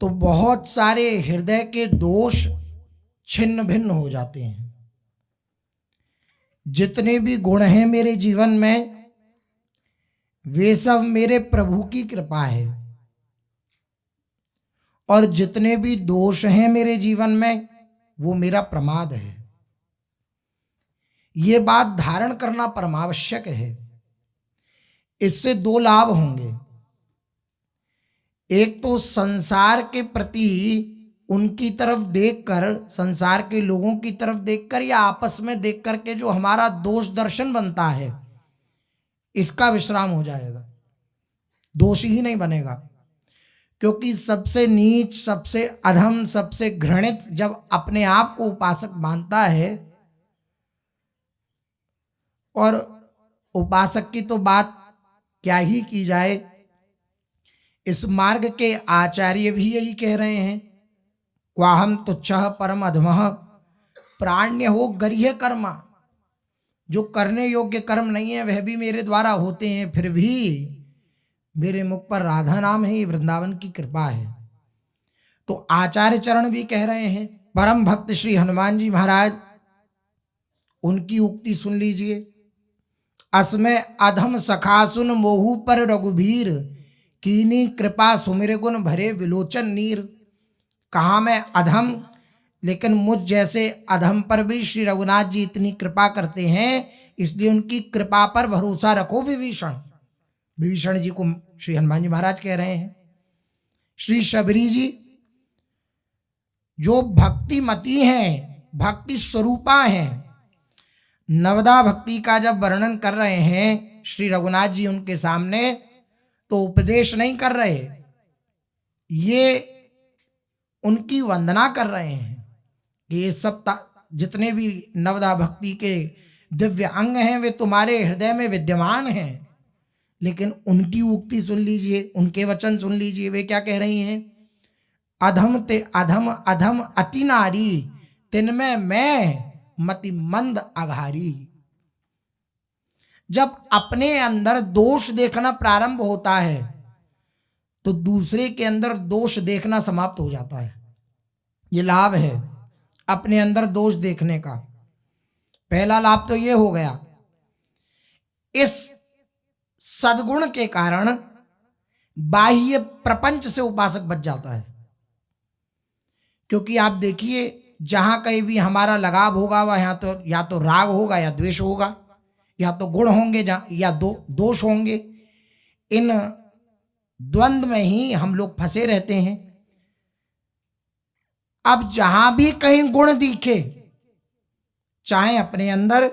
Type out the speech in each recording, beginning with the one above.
तो बहुत सारे हृदय के दोष छिन्न भिन्न हो जाते हैं। जितने भी गुण हैं मेरे जीवन में, वे सब मेरे प्रभु की कृपा है, और जितने भी दोष हैं मेरे जीवन में, वो मेरा प्रमाद है। ये बात धारण करना परमावश्यक है। इससे दो लाभ होंगे। एक तो संसार के प्रति उनकी तरफ देखकर, संसार के लोगों की तरफ देखकर या आपस में देख करके जो हमारा दोष दर्शन बनता है, इसका विश्राम हो जाएगा, दोष ही नहीं बनेगा। क्योंकि सबसे नीच, सबसे अधम, सबसे घृणित जब अपने आप को उपासक मानता है, और उपासक की तो बात क्या ही की जाए, इस मार्ग के आचार्य भी यही कह रहे हैं, क्वाहम तुच्छः परम अधमः प्राण्य हो गरीय कर्मा। जो करने योग्य कर्म नहीं है वह भी मेरे द्वारा होते हैं, फिर भी मेरे मुख पर राधा नाम है, ये वृंदावन की कृपा है। तो आचार्य चरण भी कह रहे हैं, परम भक्त श्री हनुमान जी महाराज, उनकी उक्ति सुन लीजिए। असमय अधम सखा सुन मोहू पर रघुबीर, कीनी कृपा सुमिर गुण भरे विलोचन नीर। कहा मैं अधम, लेकिन मुझ जैसे अधम पर भी श्री रघुनाथ जी इतनी कृपा करते हैं, इसलिए उनकी कृपा पर भरोसा रखो विभीषण। विभीषण जी को श्री हनुमान जी महाराज कह रहे हैं। श्री शबरी जी जो भक्तिमती हैं, भक्ति स्वरूपा हैं, नवदा भक्ति का जब वर्णन कर रहे हैं श्री रघुनाथ जी उनके सामने, तो उपदेश नहीं कर रहे, ये उनकी वंदना कर रहे हैं कि ये सब जितने भी नवदा भक्ति के दिव्य अंग हैं वे तुम्हारे हृदय में विद्यमान हैं। लेकिन उनकी उक्ति सुन लीजिए, उनके वचन सुन लीजिए, वे क्या कह रही हैं, अधम ते अधम अधम अति नारी, तिनमें मैं मति मंद अघारी। जब अपने अंदर दोष देखना प्रारंभ होता है तो दूसरे के अंदर दोष देखना समाप्त हो जाता है। ये लाभ है अपने अंदर दोष देखने का। पहला लाभ तो ये हो गया, इस सद्गुण के कारण बाह्य प्रपंच से उपासक बच जाता है। क्योंकि आप देखिए, जहां कहीं भी हमारा लगाव होगा वह या तो राग होगा या द्वेष होगा, या तो गुण होंगे या दोष होंगे। इन द्वंद्व में ही हम लोग फंसे रहते हैं। अब जहां भी कहीं गुण दिखे, चाहे अपने अंदर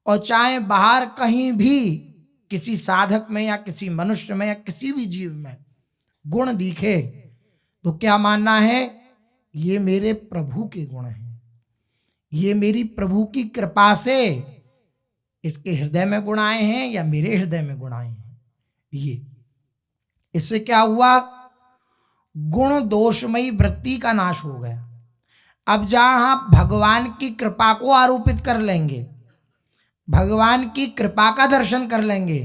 और चाहे बाहर, कहीं भी किसी साधक में या किसी मनुष्य में या किसी भी जीव में गुण दिखे, तो क्या मानना है, ये मेरे प्रभु के गुण हैं, ये मेरी प्रभु की कृपा से इसके हृदय में गुण आए हैं या मेरे हृदय में गुण आए हैं। ये इससे क्या हुआ, गुण दोषमयी वृत्ति का नाश हो गया। अब जहां आप भगवान की कृपा को आरोपित कर लेंगे, भगवान की कृपा का दर्शन कर लेंगे,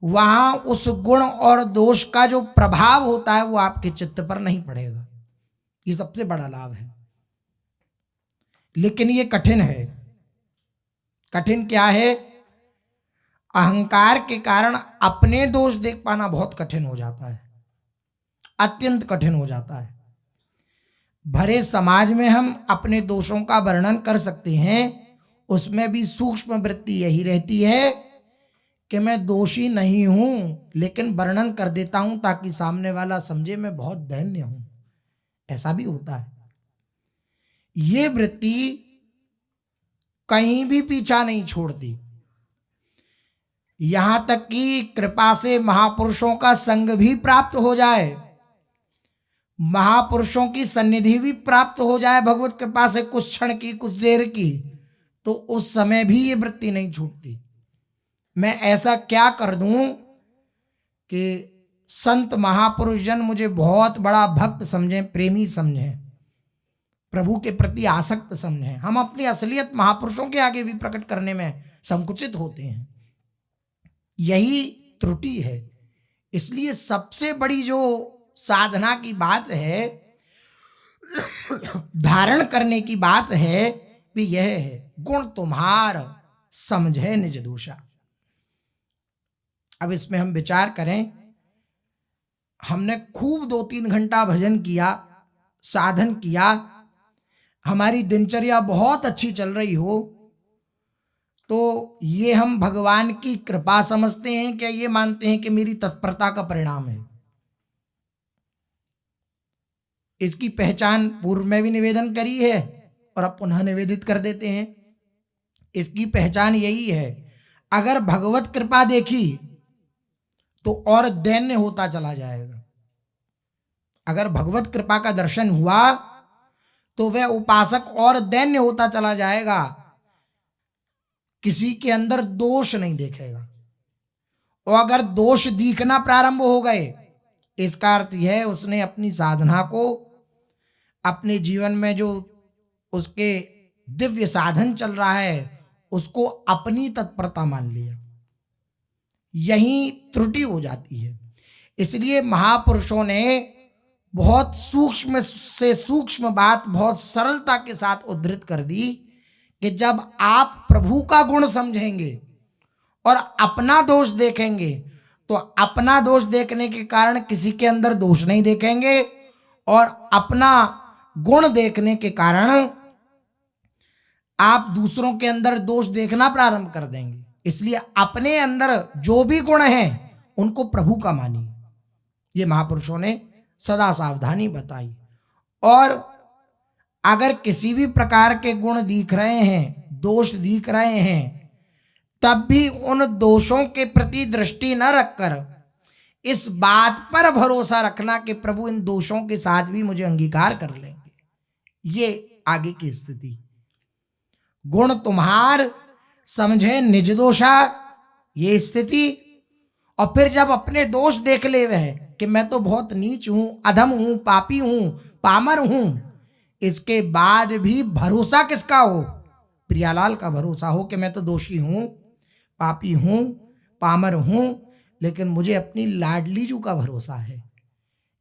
वहां उस गुण और दोष का जो प्रभाव होता है वो आपके चित्त पर नहीं पड़ेगा। ये सबसे बड़ा लाभ है। लेकिन ये कठिन है। कठिन क्या है, अहंकार के कारण अपने दोष देख पाना बहुत कठिन हो जाता है, अत्यंत कठिन हो जाता है। भरे समाज में हम अपने दोषों का वर्णन कर सकते हैं, उसमें भी सूक्ष्म वृत्ति यही रहती है कि मैं दोषी नहीं हूं, लेकिन वर्णन कर देता हूं ताकि सामने वाला समझे मैं बहुत दैन्य हूं। ऐसा भी होता है। ये वृत्ति कहीं भी पीछा नहीं छोड़ती। यहां तक कि कृपा से महापुरुषों का संग भी प्राप्त हो जाए, महापुरुषों की सन्निधि भी प्राप्त हो जाए भगवत कृपा से, कुछ क्षण की, कुछ देर की, तो उस समय भी ये वृत्ति नहीं छूटती। मैं ऐसा क्या कर दूं कि संत महापुरुष जन मुझे बहुत बड़ा भक्त समझें, प्रेमी समझें, प्रभु के प्रति आसक्त समझें। हम अपनी असलियत महापुरुषों के आगे भी प्रकट करने में संकुचित होते हैं। यही त्रुटि है। इसलिए सबसे बड़ी जो साधना की बात है, धारण करने की बात है, भी यह है गुण तुम्हार समझे निज दोषा। अब इसमें हम विचार करें, हमने खूब 2-3 घंटा भजन किया, साधन किया, हमारी दिनचर्या बहुत अच्छी चल रही हो, तो ये हम भगवान की कृपा समझते हैं क्या ये मानते हैं कि मेरी तत्परता का परिणाम है? इसकी पहचान पूर्व में भी निवेदन करी है और अब पुनः निवेदित कर देते हैं। इसकी पहचान यही है, अगर भगवत कृपा देखी तो और दैन्य होता चला जाएगा। अगर भगवत कृपा का दर्शन हुआ तो वह उपासक और दैन्य होता चला जाएगा, किसी के अंदर दोष नहीं देखेगा। और अगर दोष दिखना प्रारंभ हो गए, इसका अर्थ यह है उसने अपनी साधना को, अपने जीवन में जो उसके दिव्य साधन चल रहा है उसको अपनी तत्परता मान लिया। यही त्रुटि हो जाती है। इसलिए महापुरुषों ने बहुत सूक्ष्म से सूक्ष्म बात बहुत सरलता के साथ उद्धृत कर दी कि जब आप प्रभु का गुण समझेंगे और अपना दोष देखेंगे तो अपना दोष देखने के कारण किसी के अंदर दोष नहीं देखेंगे और अपना गुण देखने के कारण आप दूसरों के अंदर दोष देखना प्रारंभ कर देंगे। इसलिए अपने अंदर जो भी गुण हैं उनको प्रभु का मानिए, ये महापुरुषों ने सदा सावधानी बताई। और अगर किसी भी प्रकार के गुण दिख रहे हैं, दोष दिख रहे हैं, तब भी उन दोषों के प्रति दृष्टि न रखकर इस बात पर भरोसा रखना कि प्रभु इन दोषों के साथ भी मुझे अंगीकार कर लेंगे। ये आगे की स्थिति, गुण तुम्हार समझे निज दोषा, ये स्थिति। और फिर जब अपने दोष देख ले वह कि मैं तो बहुत नीच हूं, अधम हूं, पापी हूं, पामर हूं, इसके बाद भी भरोसा किसका हो? प्रियालाल का भरोसा हो कि मैं तो दोषी हूं, पापी हूं, पामर हूं, लेकिन मुझे अपनी लाडली जू का भरोसा है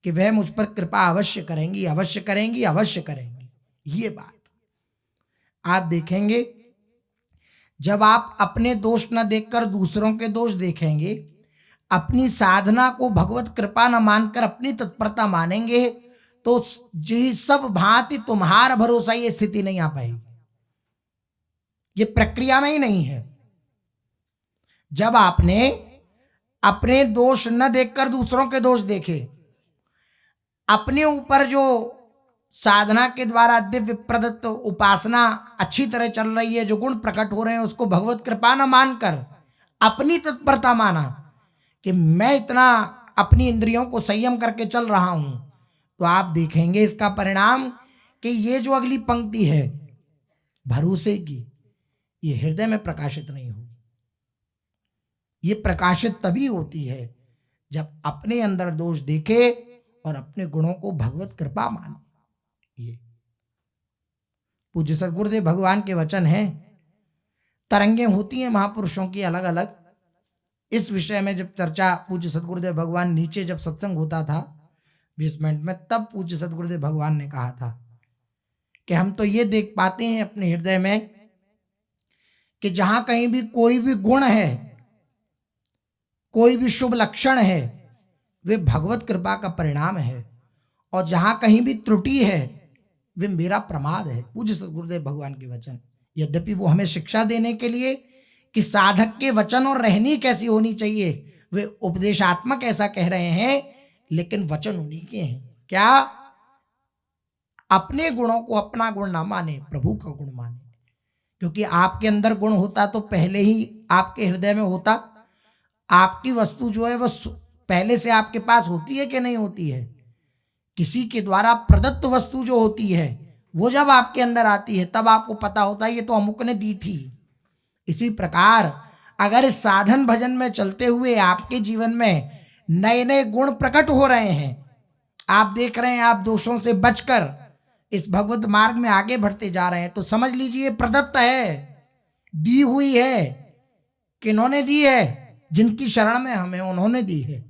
कि वह मुझ पर कृपा अवश्य करेंगी, अवश्य करेंगी, अवश्य करेंगी। ये बात आप देखेंगे, जब आप अपने दोष न देखकर दूसरों के दोष देखेंगे, अपनी साधना को भगवत कृपा न मानकर अपनी तत्परता मानेंगे, तो जी सब भांति तुम्हारा भरोसा ये स्थिति नहीं आ पाएगी। ये प्रक्रिया में ही नहीं है। जब आपने अपने दोष न देखकर दूसरों के दोष देखे, अपने ऊपर जो साधना के द्वारा दिव्य प्रदत्त उपासना अच्छी तरह चल रही है, जो गुण प्रकट हो रहे हैं, उसको भगवत कृपा न मानकर अपनी तत्परता माना कि मैं इतना अपनी इंद्रियों को संयम करके चल रहा हूं, तो आप देखेंगे इसका परिणाम कि ये जो अगली पंक्ति है भरोसे की, ये हृदय में प्रकाशित नहीं होगी। ये प्रकाशित तभी होती है जब अपने अंदर दोष देखे और अपने गुणों को भगवत कृपा माने। ये पूज्य सद्गुरुदेव भगवान के वचन हैं। तरंगें होती हैं महापुरुषों की अलग अलग। इस विषय में जब चर्चा पूज्य सद्गुरुदेव भगवान नीचे जब सत्संग होता था बेसमेंट में, तब पूज्य सद्गुरुदेव भगवान ने कहा था कि हम तो ये देख पाते हैं अपने हृदय में कि जहां कहीं भी कोई भी गुण है, कोई भी शुभ लक्षण है, वे भगवत कृपा का परिणाम है, और जहां कहीं भी त्रुटि है वे मेरा प्रमाद है। पूज्य सद्गुरुदेव भगवान के वचन, यद्यपि वो हमें शिक्षा देने के लिए कि साधक के वचन और रहनी कैसी होनी चाहिए, वे उपदेशात्मक ऐसा कह रहे हैं, लेकिन वचन उन्हीं के हैं। क्या? अपने गुणों को अपना गुण ना माने, प्रभु का गुण माने। क्योंकि आपके अंदर गुण होता तो पहले ही आपके हृदय में होता। आपकी वस्तु जो है वह पहले से आपके पास होती है कि नहीं होती है? किसी के द्वारा प्रदत्त वस्तु जो होती है वो जब आपके अंदर आती है तब आपको पता होता है ये तो अमुक ने दी थी। इसी प्रकार अगर इस साधन भजन में चलते हुए आपके जीवन में नए नए गुण प्रकट हो रहे हैं, आप देख रहे हैं आप दोषों से बचकर इस भगवत मार्ग में आगे बढ़ते जा रहे हैं, तो समझ लीजिए प्रदत्त है, दी हुई है। किन्होंने दी है? जिनकी शरण में हमें उन्होंने दी है।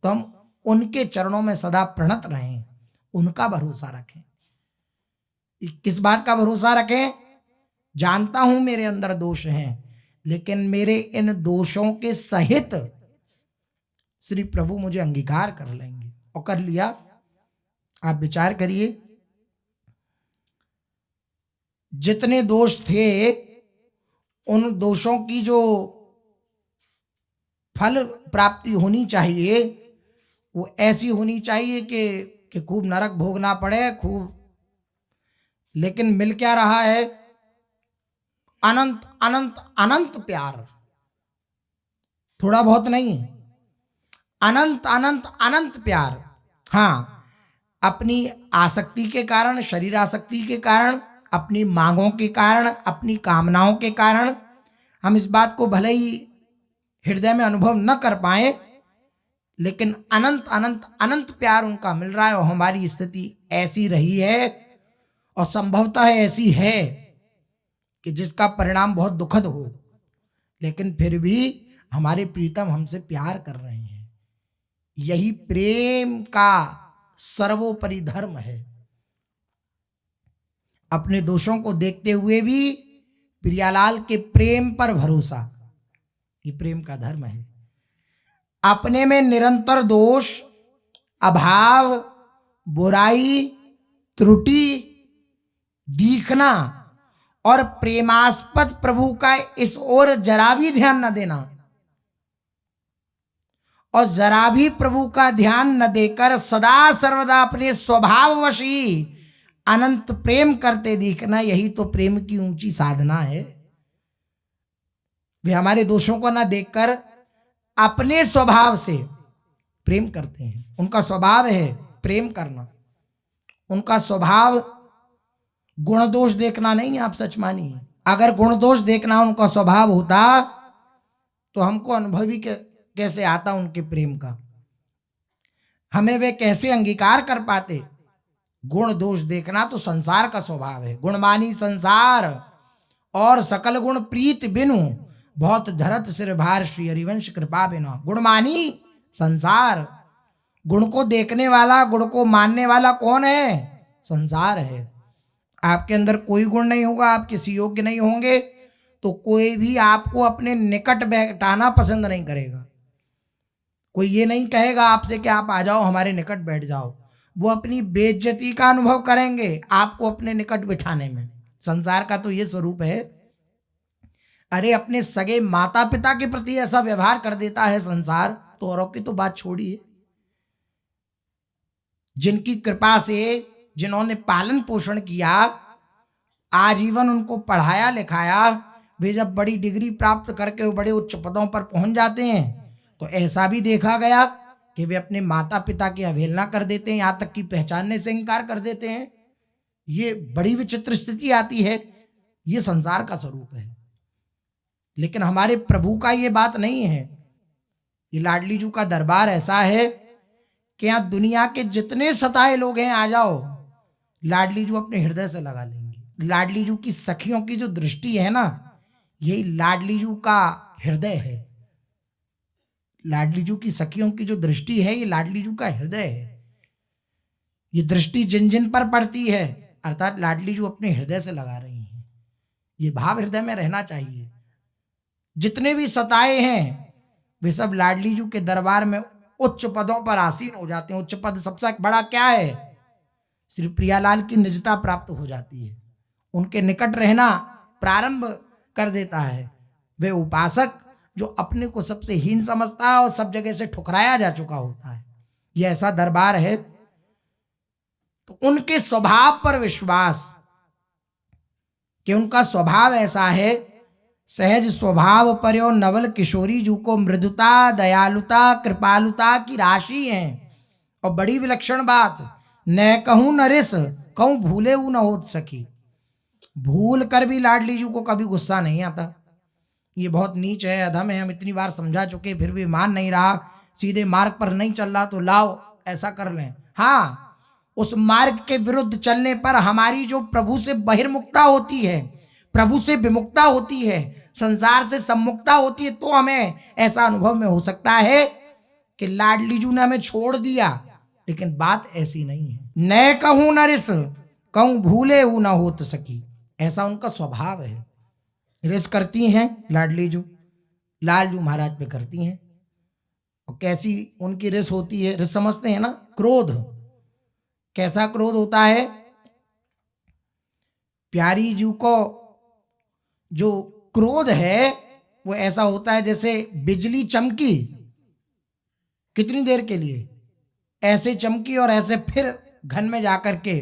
तो हम उनके चरणों में सदा प्रणत रहें, उनका भरोसा रखें। किस बात का भरोसा रखें? जानता हूं मेरे अंदर दोष हैं, लेकिन मेरे इन दोषों के सहित श्री प्रभु मुझे अंगीकार कर लेंगे। और कर लिया। आप विचार करिए, जितने दोष थे उन दोषों की जो फल प्राप्ति होनी चाहिए वो ऐसी होनी चाहिए कि खूब नरक भोगना पड़े, खूब। लेकिन मिल क्या रहा है? अनंत अनंत अनंत प्यार। थोड़ा बहुत नहीं, अनंत अनंत अनंत प्यार। हाँ, अपनी आसक्ति के कारण, शरीर आसक्ति के कारण, अपनी मांगों के कारण, अपनी कामनाओं के कारण हम इस बात को भले ही हृदय में अनुभव न कर पाए, लेकिन अनंत अनंत अनंत प्यार उनका मिल रहा है। और हमारी स्थिति ऐसी रही है और संभवतः ऐसी है कि जिसका परिणाम बहुत दुखद हो, लेकिन फिर भी हमारे प्रीतम हमसे प्यार कर रहे हैं। यही प्रेम का सर्वोपरि धर्म है। अपने दोषों को देखते हुए भी प्रियालाल के प्रेम पर भरोसा, ये प्रेम का धर्म है। अपने में निरंतर दोष, अभाव, बुराई, त्रुटि दिखना और प्रेमास्पद प्रभु का इस ओर जरा भी ध्यान न देना, और जरा भी प्रभु का ध्यान न देकर सदा सर्वदा अपने स्वभाववश ही अनंत प्रेम करते दिखना, यही तो प्रेम की ऊंची साधना है। वे हमारे दोषों को न देखकर अपने स्वभाव से प्रेम करते हैं। उनका स्वभाव है प्रेम करना, उनका स्वभाव गुण दोष देखना नहीं है। आप सच मानिए, अगर गुण दोष देखना उनका स्वभाव होता तो हमको अनुभव ही कैसे आता उनके प्रेम का? हमें वे कैसे अंगीकार कर पाते? गुण दोष देखना तो संसार का स्वभाव है। गुणमानी संसार और सकल गुण प्रीत बिनु, बहुत धरत सिर भार श्री हरिवंश कृपा बिना। गुणमानी संसार, गुण को देखने वाला, गुण को मानने वाला कौन है? संसार है। आपके अंदर कोई गुण नहीं होगा, आप किसी योग्य नहीं होंगे, तो कोई भी आपको अपने निकट बैठाना पसंद नहीं करेगा। कोई ये नहीं कहेगा आपसे कि आप आ जाओ हमारे निकट बैठ जाओ। वो अपनी बेइज्जती का अनुभव करेंगे आपको अपने निकट बिठाने में। संसार का तो ये स्वरूप है। अरे अपने सगे माता पिता के प्रति ऐसा व्यवहार कर देता है संसार, तो औरों की तो बात छोड़िए। जिनकी कृपा से, जिन्होंने पालन पोषण किया, आजीवन उनको पढ़ाया लिखाया, वे जब बड़ी डिग्री प्राप्त करके वो बड़े उच्च पदों पर पहुंच जाते हैं, तो ऐसा भी देखा गया कि वे अपने माता पिता की अवहेलना कर देते हैं, यहाँ तक कि पहचानने से इनकार कर देते हैं। ये बड़ी विचित्र स्थिति आती है। ये संसार का स्वरूप है। लेकिन हमारे प्रभु का ये बात नहीं है। ये लाडली जू का दरबार ऐसा है कि यहाँ दुनिया के जितने सताए लोग हैं आ जाओ, लाडली जू अपने हृदय से लगा लेंगे। लाडली जू की सखियों की जो दृष्टि है ना, यही लाडली जू का हृदय है। लाडली जू की सखियों की जो दृष्टि है, ये लाडली जू का हृदय है। ये दृष्टि जिन जिन पर पड़ती है, अर्थात लाडली जू अपने हृदय से लगा रही हैं। ये भाव हृदय में रहना चाहिए। जितने भी सताए हैं वे सब लाडली जू के दरबार में उच्च पदों पर आसीन हो जाते हैं। उच्च पद सबसे बड़ा क्या है? श्री प्रियालाल की निजता प्राप्त हो जाती है, उनके निकट रहना प्रारंभ कर देता है। वे उपासक जो अपने को सबसे हीन समझता है और सब जगह से ठुकराया जा चुका होता है, यह ऐसा दरबार है। तो उनके स्वभाव पर विश्वास कि उनका स्वभाव ऐसा है, सहज स्वभाव पर्यो नवल किशोरी जू को मृदुता, दयालुता, कृपालुता की राशि है। और बड़ी विलक्षण बात, न कहूं न रिस कहूं भूले न हो सकी। भूल कर भी लाडली जू को कभी गुस्सा नहीं आता। ये बहुत नीच है, अधम है, हम इतनी बार समझा चुके, फिर भी मान नहीं रहा, सीधे मार्ग पर नहीं चल रहा, तो लाओ ऐसा कर लें। हाँ, उस मार्ग के विरुद्ध चलने पर हमारी जो प्रभु से बहिर्मुखता होती है, प्रभु से विमुखता होती है, संसार से सम्मुखता होती है, तो हमें ऐसा अनुभव में हो सकता है कि लाडली जू ने हमें छोड़ दिया, लेकिन बात ऐसी नहीं है। न कहूं न रिस कहूं भूले ऊ न होत सकी, ऐसा उनका स्वभाव है। रिस करती हैं लाडली जू, लालजू महाराज पे करती हैं। और कैसी उनकी रिस होती है, रिस समझते हैं ना, क्रोध। कैसा क्रोध होता है? प्यारी जू को जो क्रोध है वो ऐसा होता है जैसे बिजली चमकी, कितनी देर के लिए ऐसे चमकी और ऐसे फिर घन में जाकर के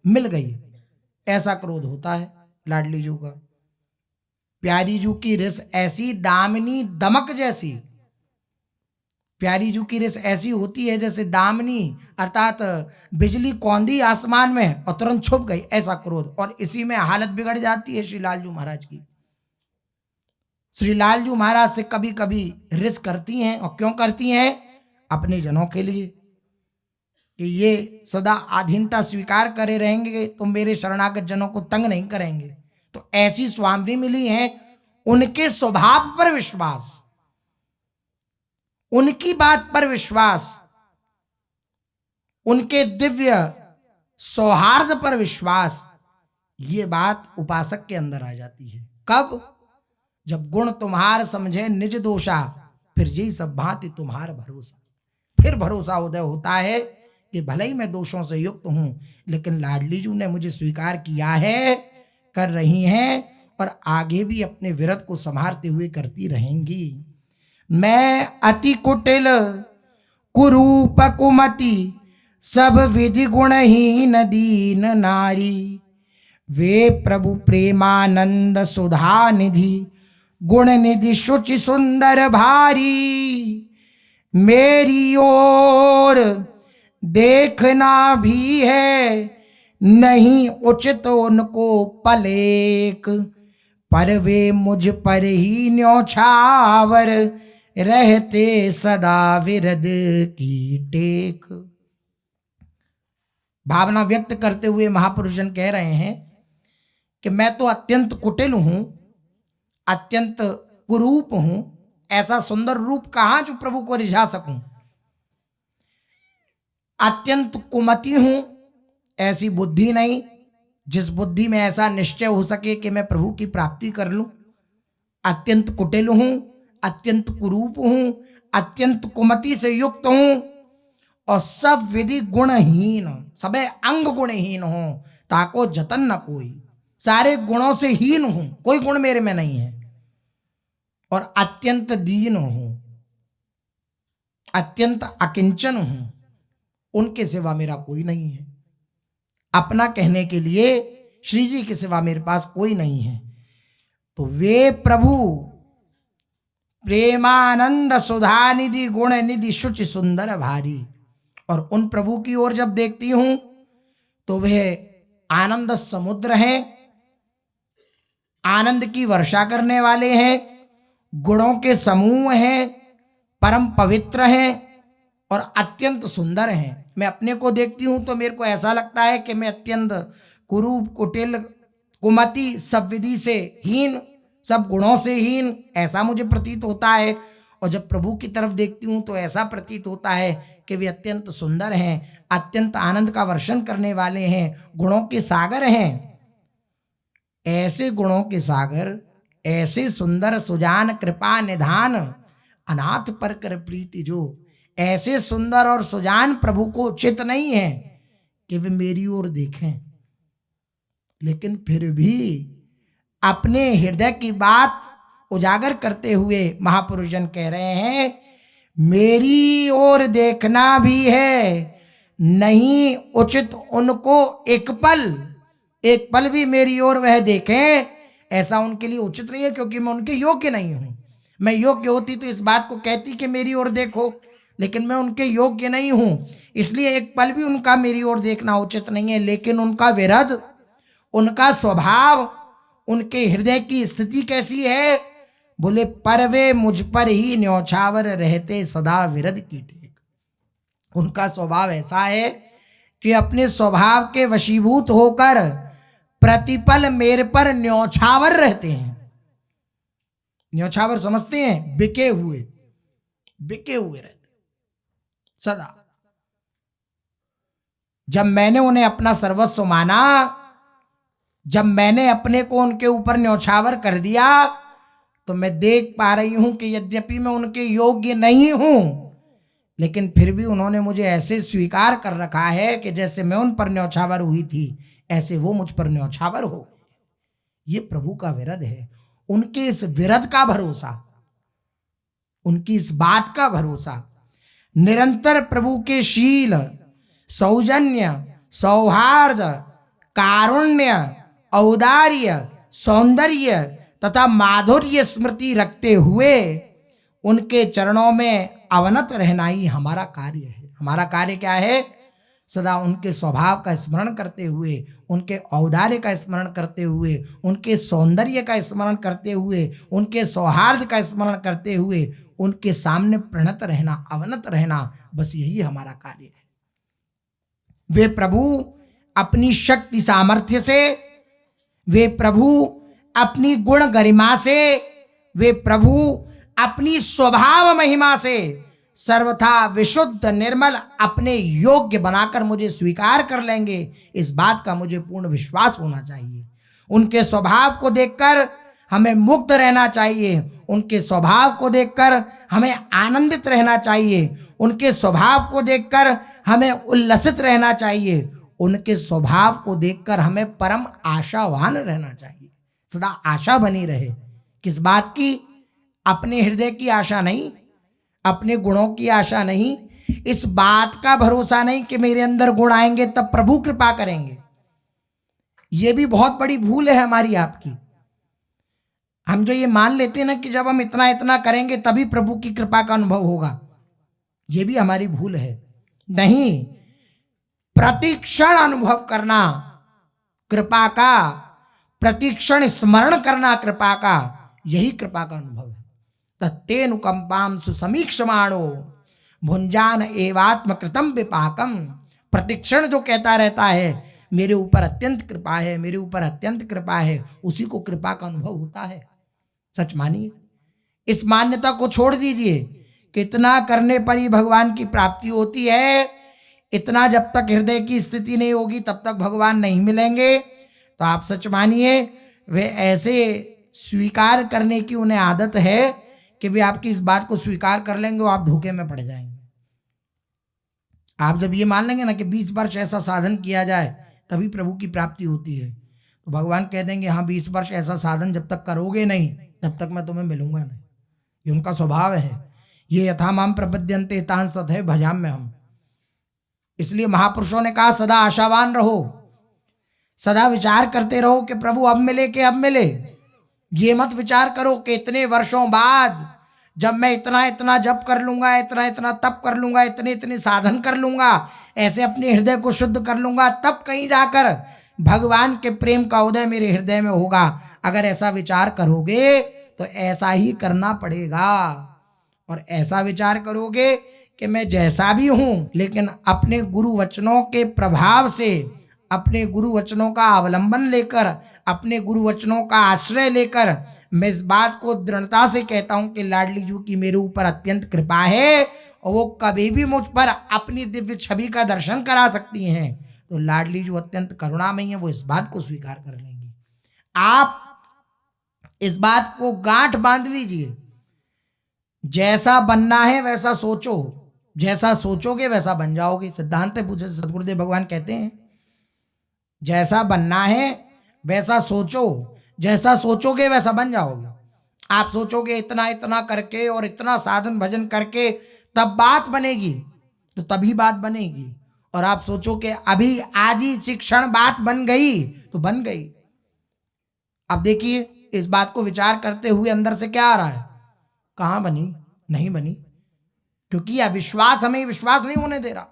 मिल गई, ऐसा क्रोध होता है लाडली जू का। प्यारी जू की रिस ऐसी दामिनी दमक जैसी, प्यारी जू की रिस ऐसी होती है जैसे दामिनी अर्थात बिजली कौंदी आसमान में और तुरंत छुप गई, ऐसा क्रोध। और इसी में हालत बिगड़ जाती है श्री लालजू महाराज की। श्री लालजू महाराज से कभी कभी रिस करती हैं, और क्यों करती हैं? अपने जनों के लिए, कि ये सदा आधीनता स्वीकार करे रहेंगे तो मेरे शरणागत जनों को तंग नहीं करेंगे। तो ऐसी स्वामी मिली हैं, उनके स्वभाव पर विश्वास, उनकी बात पर विश्वास, उनके दिव्य सौहार्द पर विश्वास, ये बात उपासक के अंदर आ जाती है। कब? जब गुण तुम्हार समझे निज दोषा, फिर जी सब भांति तुम्हार भरोसा। फिर भरोसा उदय होता है कि भले ही मैं दोषों से युक्त हूं, लेकिन लाडली जू ने मुझे स्वीकार किया है, कर रही हैं, और आगे भी अपने विरत को संभालते हुए करती रहेंगी। मैं अति कुटिल कुरूप कुमति, सब विधि गुणहीन दीन नारी, वे प्रभु प्रेमानंद सुधा निधि, गुण निधि शुचि सुंदर भारी। मेरी ओर देखना भी है, नहीं उचित उनको पलेक, पर वे मुझ पर ही न्योछावर, रहते सदा विरद की टेक। भावना व्यक्त करते हुए महापुरुषजन कह रहे हैं कि मैं तो अत्यंत कुटिल हूं, अत्यंत कुरूप हूं, ऐसा सुंदर रूप कहां जो प्रभु को रिझा सकूं। अत्यंत कुमति हूं, ऐसी बुद्धि नहीं जिस बुद्धि में ऐसा निश्चय हो सके कि मैं प्रभु की प्राप्ति कर लूं। अत्यंत कुटिल हूं, अत्यंत कुरूप हूं, अत्यंत कुमति से युक्त हूं, और सब विधि गुणहीन, सबे अंग गुणहीन हो, ताको जतन न कोई। सारे गुणों से हीन हूं, कोई गुण मेरे में नहीं है, और अत्यंत दीन हूं, अत्यंत अकिंचन हूं, उनके सिवा मेरा कोई नहीं है। अपना कहने के लिए श्री जी के सिवा मेरे पास कोई नहीं है। तो वे प्रभु प्रेमानंद सुधा निधि, गुण निधि, शुचि सुंदर भारी, और उन प्रभु की ओर जब देखती हूं तो वह आनंद समुद्र हैं, आनंद की वर्षा करने वाले हैं, गुणों के समूह हैं, परम पवित्र हैं और अत्यंत सुंदर हैं। मैं अपने को देखती हूं तो मेरे को ऐसा लगता है कि मैं अत्यंत कुरूप, कुटिल, कुमति, सब विधि से हीन, सब गुणों से हीन, ऐसा मुझे प्रतीत होता है। और जब प्रभु की तरफ देखती हूं तो ऐसा प्रतीत होता है कि वे अत्यंत सुंदर हैं, अत्यंत आनंद का वर्षण करने वाले हैं, गुणों के सागर हैं। ऐसे गुणों के सागर, ऐसे सुंदर सुजान कृपा निधान, अनाथ पर कर प्रीति जो, ऐसे सुंदर और सुजान प्रभु को उचित नहीं है कि वे मेरी ओर देखें। लेकिन फिर भी अपने हृदय की बात उजागर करते हुए महापुरुषजन कह रहे हैं, मेरी ओर देखना भी है, नहीं उचित उनको एक पल भी मेरी ओर वह देखें, ऐसा उनके लिए उचित नहीं है, क्योंकि मैं उनके योग्य नहीं हूं। मैं योग्य होती तो इस बात को कहती कि मेरी ओर देखो, लेकिन मैं उनके योग्य नहीं हूं, इसलिए एक पल भी उनका मेरी ओर देखना उचित नहीं है। लेकिन उनका विरध, उनका स्वभाव, उनके हृदय की स्थिति कैसी है? बोले पर वे मुझ पर ही न्योछावर, रहते सदा विरध की टेक। उनका स्वभाव ऐसा है कि अपने स्वभाव के वशीभूत होकर प्रतिपल मेरे पर न्योछावर रहते हैं। न्योछावर समझते हैं? बिके हुए रहते। सदा। जब मैंने उन्हें अपना सर्वस्व माना, जब मैंने अपने को उनके ऊपर न्यौछावर कर दिया, तो मैं देख पा रही हूं कि यद्यपि मैं उनके योग्य नहीं हूं, लेकिन फिर भी उन्होंने मुझे ऐसे स्वीकार कर रखा है कि जैसे मैं उन पर न्यौछावर हुई थी ऐसे वो मुझ पर न्यौछावर हो। ये प्रभु का विरध है। उनके इस विरध का भरोसा, उनकी इस बात का भरोसा, निरंतर प्रभु के शील, सौजन्य, सौहार्द, कारुण्य, औदार्य, सौंदर्य तथा माधुर्य स्मृति रखते हुए उनके चरणों में अवनत रहना ही हमारा कार्य है। हमारा कार्य क्या है? सदा उनके स्वभाव का स्मरण करते हुए, उनके औदार्य का स्मरण करते हुए, उनके सौंदर्य का स्मरण करते हुए, उनके सौहार्द का स्मरण करते हुए उनके सामने प्रणत रहना, अवनत रहना, बस यही हमारा कार्य है। वे प्रभु अपनी शक्ति सामर्थ्य से, वे प्रभु अपनी गुण गरिमा से, वे प्रभु अपनी स्वभाव महिमा से सर्वथा विशुद्ध निर्मल अपने योग्य बनाकर मुझे स्वीकार कर लेंगे, इस बात का मुझे पूर्ण विश्वास होना चाहिए। उनके स्वभाव को देखकर हमें मुग्ध रहना चाहिए, उनके स्वभाव को देखकर हमें आनंदित रहना चाहिए, उनके स्वभाव को देखकर हमें उल्लसित रहना चाहिए, उनके स्वभाव को देखकर हमें परम आशावान रहना चाहिए। सदा आशा बनी रहे। किस बात की? अपने हृदय की आशा नहीं, अपने गुणों की आशा नहीं, इस बात का भरोसा नहीं कि मेरे अंदर गुण आएंगे तब प्रभु कृपा करेंगे। यह भी बहुत बड़ी भूल है हमारी, आपकी। हम जो ये मान लेते हैं ना कि जब हम इतना इतना करेंगे तभी प्रभु की कृपा का अनुभव होगा, यह भी हमारी भूल है। नहीं, प्रतिक्षण अनुभव करना कृपा का, प्रतिक्षण स्मरण करना कृपा का, यही कृपा का अनुभव है। तत्तेनुकंपाम सुसमीक्षमाणो भुंजान एवात्म कृतम विपाकम। प्रतिक्षण जो कहता रहता है मेरे ऊपर अत्यंत कृपा है, मेरे ऊपर अत्यंत कृपा है, उसी को कृपा का अनुभव होता है। सच मानिए, इस मान्यता को छोड़ दीजिए कि इतना करने पर ही भगवान की प्राप्ति होती है, इतना जब तक हृदय की स्थिति नहीं होगी तब तक भगवान नहीं मिलेंगे। तो आप सच मानिए, वे ऐसे स्वीकार करने की उन्हें आदत है कि वे आपकी इस बात को स्वीकार कर लेंगे और आप धोखे में पड़ जाएंगे। आप जब ये मान लेंगे ना कि 20 वर्ष ऐसा साधन किया जाए तभी प्रभु की प्राप्ति होती है, तो भगवान कह देंगे हाँ 20 वर्ष ऐसा साधन जब तक करोगे नहीं तब तक मैं तुम्हें मिलूंगा नहीं। ये उनका स्वभाव है। ये यथा माम प्रपद्यन्ते तान् तथैव भजाम्य हम। इसलिए महापुरुषों ने कहा सदा आशावान रहो, सदा विचार करते रहो कि प्रभु अब मिले कि अब मिले। ये मत विचार करो कि इतने वर्षों बाद जब मैं इतना इतना जप कर लूंगा, इतना इतना तप कर लूंगा, इतने इतने साधन कर लूंगा, ऐसे अपने हृदय को शुद्ध कर लूंगा, तब कहीं जाकर भगवान के प्रेम का उदय मेरे हृदय में होगा। अगर ऐसा विचार करोगे तो ऐसा ही करना पड़ेगा। और ऐसा विचार करोगे कि मैं जैसा भी हूं लेकिन अपने गुरु वचनों के प्रभाव से, अपने गुरु वचनों का अवलंबन लेकर, अपने गुरु वचनों का आश्रय लेकर मैं इस बात को दृढ़ता से कहता हूं कि लाडली जी की मेरे ऊपर अत्यंत कृपा है और वो कभी भी मुझ पर अपनी दिव्य छवि का दर्शन करा सकती हैं। तो लाडली जी अत्यंत करुणामयी है, वो इस बात को स्वीकार कर लेंगी। आप इस बात को गांठ बांध लीजिए, जैसा बनना है वैसा सोचो, जैसा सोचोगे वैसा बन जाओगे। सिद्धांत पूछे सदगुरुदेव भगवान कहते हैं जैसा बनना है वैसा सोचो, जैसा सोचोगे वैसा बन जाओगे। आप सोचोगे इतना इतना करके और इतना साधन भजन करके तब बात बनेगी, तो तभी बात बनेगी। और आप सोचो कि अभी आज ही इसी क्षण बात बन गई तो बन गई। अब देखिए इस बात को विचार करते हुए अंदर से क्या आ रहा है? कहाँ बनी? नहीं बनी, क्योंकि अविश्वास हमें विश्वास नहीं होने दे रहा।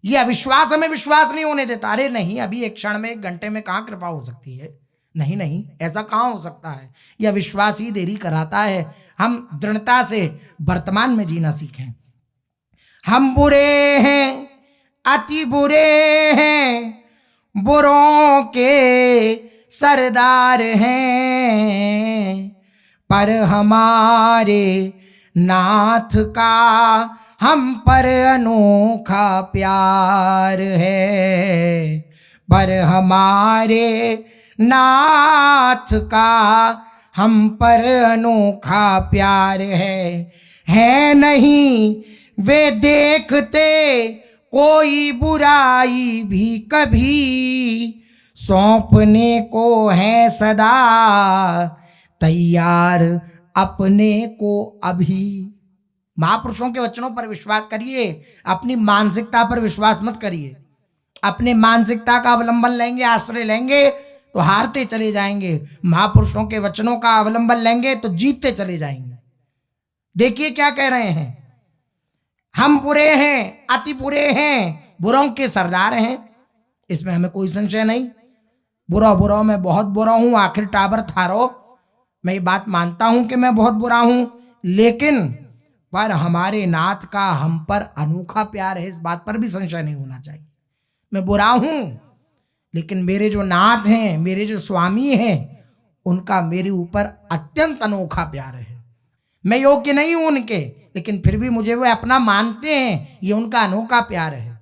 ये अविश्वास हमें विश्वास नहीं होने देता। अरे नहीं, अभी एक क्षण में, एक घंटे में कहाँ कृपा हो सकती है? नहीं नहीं, ऐसा कहाँ हो सकता है? यह अविश्वास ही देरी कराता है। हम दृढ़ता से वर्तमान में जीना सीखें। हम बुरे हैं, अति बुरे हैं, बुरों के सरदार हैं, पर हमारे नाथ का हम पर अनोखा प्यार है, पर हमारे नाथ का हम पर अनोखा प्यार है नहीं वे देखते कोई बुराई भी कभी, सौंपने को है सदा तैयार अपने को अभी। महापुरुषों के वचनों पर विश्वास करिए, अपनी मानसिकता पर विश्वास मत करिए। अपनी मानसिकता का अवलंबन लेंगे, आश्रय लेंगे तो हारते चले जाएंगे, महापुरुषों के वचनों का अवलंबन लेंगे तो जीतते चले जाएंगे। देखिए क्या कह रहे हैं, हम बुरे हैं, अति बुरे हैं, बुरों के सरदार हैं, इसमें हमें कोई संशय नहीं। बुरा बुरा मैं बहुत बुरा हूं, आखिर टाबर थारो, मैं ये बात मानता हूं कि मैं बहुत बुरा हूं, लेकिन पर हमारे नाथ का हम पर अनोखा प्यार है, इस बात पर भी संशय नहीं होना चाहिए। मैं बुरा हूं लेकिन मेरे जो नाथ हैं, मेरे जो स्वामी हैं, उनका मेरे ऊपर अत्यंत अनोखा प्यार है। मैं योग्य नहीं हूं उनके, लेकिन फिर भी मुझे वो अपना मानते हैं, ये उनका अनोखा प्यार है।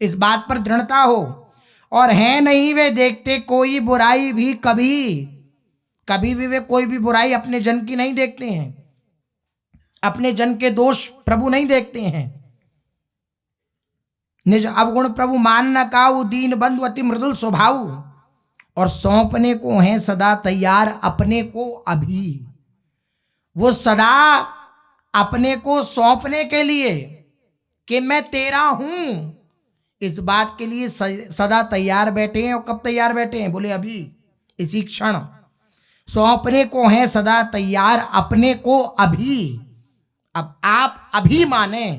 इस बात पर दृढ़ता हो। और है नहीं वे देखते कोई बुराई भी कभी, कभी भी वे कोई भी बुराई अपने जन की नहीं देखते हैं, अपने जन के दोष प्रभु नहीं देखते हैं। निज अवगुण प्रभु मान न काऊ, दीन बंधु अति मृदुल स्वभाव, और सौंपने को हैं सदा तैयार अपने को अभी। वो सदा अपने को सौंपने के लिए कि मैं तेरा हूं, इस बात के लिए सदा तैयार बैठे हैं। और कब तैयार बैठे हैं? बोले अभी, इसी क्षण। सौंपने को हैं सदा तैयार अपने को अभी। अब आप अभी माने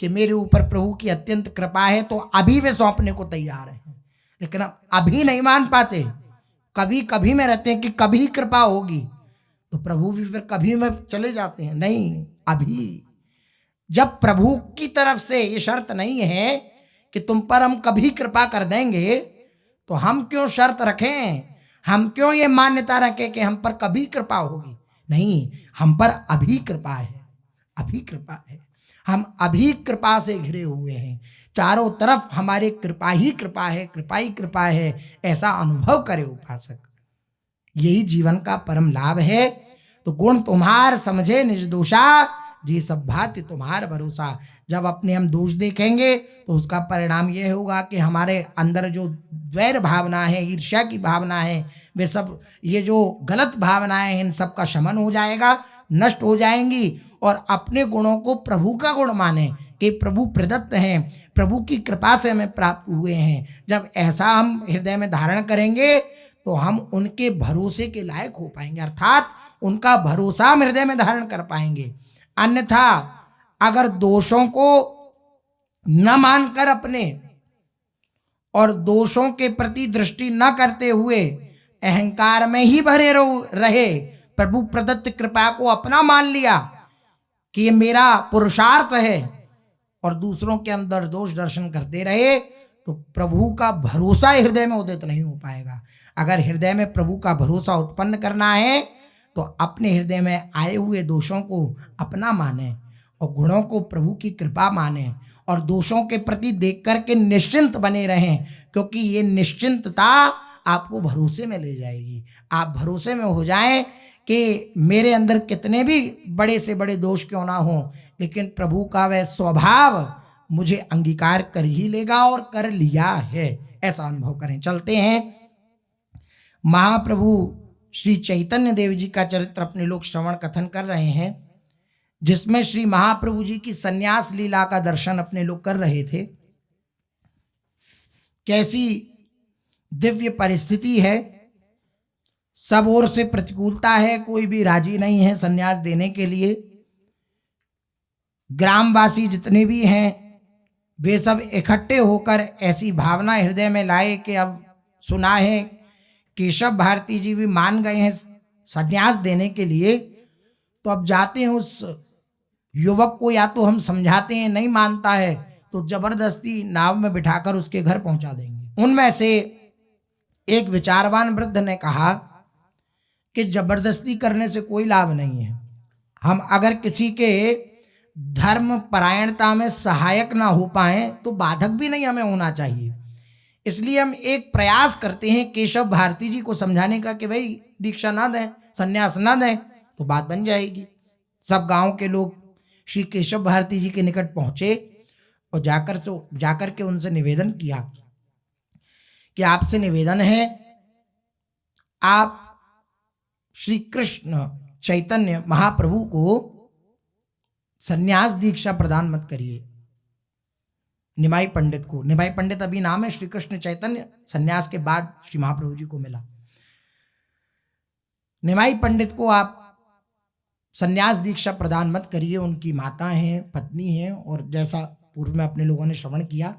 कि मेरे ऊपर प्रभु की अत्यंत कृपा है, तो अभी वे सौंपने को तैयार हैं। लेकिन अब अभी नहीं मान पाते, कभी कभी में रहते हैं कि कभी कृपा होगी, तो प्रभु भी फिर कभी में चले जाते हैं। नहीं, अभी। जब प्रभु की तरफ से ये शर्त नहीं है कि तुम पर हम कभी कृपा कर देंगे, तो हम क्यों शर्त रखें, हम क्यों ये मान्यता रखें कि हम पर कभी कृपा होगी? नहीं, हम पर अभी कृपा है, अभी कृपा है। हम अभी कृपा से घिरे हुए हैं, चारों तरफ हमारे कृपा ही कृपा है, कृपा ही कृपा है, ऐसा अनुभव करे उपासक। यही जीवन का परम लाभ है। तो गुण तुम्हार समझे निज दोषा, जी सब भांति तुम्हार भरोसा। जब अपने हम दोष देखेंगे तो उसका परिणाम यह होगा कि हमारे अंदर जो वैर भावना है, ईर्ष्या की भावना है, वे सब, ये जो गलत भावनाएं हैं, इन सब का शमन हो जाएगा, नष्ट हो जाएंगी। और अपने गुणों को प्रभु का गुण माने कि प्रभु प्रदत्त हैं, प्रभु की कृपा से हमें प्राप्त हुए हैं। जब ऐसा हम हृदय में धारण करेंगे तो हम उनके भरोसे के लायक हो पाएंगे, अर्थात उनका भरोसा हम हृदय में धारण कर पाएंगे। अन्यथा अगर दोषों को न मानकर अपने और दोषों के प्रति दृष्टि न करते हुए अहंकार में ही भरे रहे, प्रभु प्रदत्त कृपा को अपना मान लिया कि ये मेरा पुरुषार्थ है, और दूसरों के अंदर दोष दर्शन करते रहे, तो प्रभु का भरोसा हृदय में उदित नहीं हो पाएगा। अगर हृदय में प्रभु का भरोसा उत्पन्न करना है तो अपने हृदय में आए हुए दोषों को अपना माने और गुणों को प्रभु की कृपा माने, और दोषों के प्रति देख करके निश्चिंत बने रहें, क्योंकि ये निश्चिंतता आपको भरोसे में ले जाएगी। आप भरोसे में हो जाएं कि मेरे अंदर कितने भी बड़े से बड़े दोष क्यों ना हो, लेकिन प्रभु का वह स्वभाव मुझे अंगीकार कर ही लेगा और कर लिया है, ऐसा अनुभव करें। चलते हैं, महाप्रभु श्री चैतन्य देव जी का चरित्र अपने लोग श्रवण कथन कर रहे हैं, जिसमें श्री महाप्रभु जी की सन्यास लीला का दर्शन अपने लोग कर रहे थे। कैसी दिव्य परिस्थिति है, सब ओर से प्रतिकूलता है, कोई भी राजी नहीं है सन्यास देने के लिए। ग्रामवासी जितने भी हैं वे सब इकट्ठे होकर ऐसी भावना हृदय में लाए कि अब सुना है केशव भारती जी भी मान गए हैं सन्यास देने के लिए, तो अब जाते हैं उस युवक को, या तो हम समझाते हैं, नहीं मानता है तो जबरदस्ती नाव में बिठाकर उसके घर पहुंचा देंगे। उनमें से एक विचारवान वृद्ध ने कहा कि जबरदस्ती करने से कोई लाभ नहीं है। हम अगर किसी के धर्म परायणता में सहायक ना हो पाए तो बाधक भी नहीं हमें होना चाहिए। इसलिए हम एक प्रयास करते हैं केशव भारती जी को समझाने का कि भाई दीक्षा ना दें, संन्यास ना दें, तो बात बन जाएगी। सब गांव के लोग श्री केशव भारती जी के निकट पहुंचे और जाकर के उनसे निवेदन किया कि आपसे निवेदन है, आप श्री कृष्ण चैतन्य महाप्रभु को संन्यास दीक्षा प्रदान मत करिए। निमाई पंडित को, निमाई पंडित अभी नाम है, श्री कृष्ण चैतन्य संन्यास के बाद श्री महाप्रभु जी को मिला। निमाई पंडित को आप संन्यास दीक्षा प्रदान मत करिए, उनकी माता हैं, पत्नी हैं, और जैसा पूर्व में अपने लोगों ने श्रवण किया।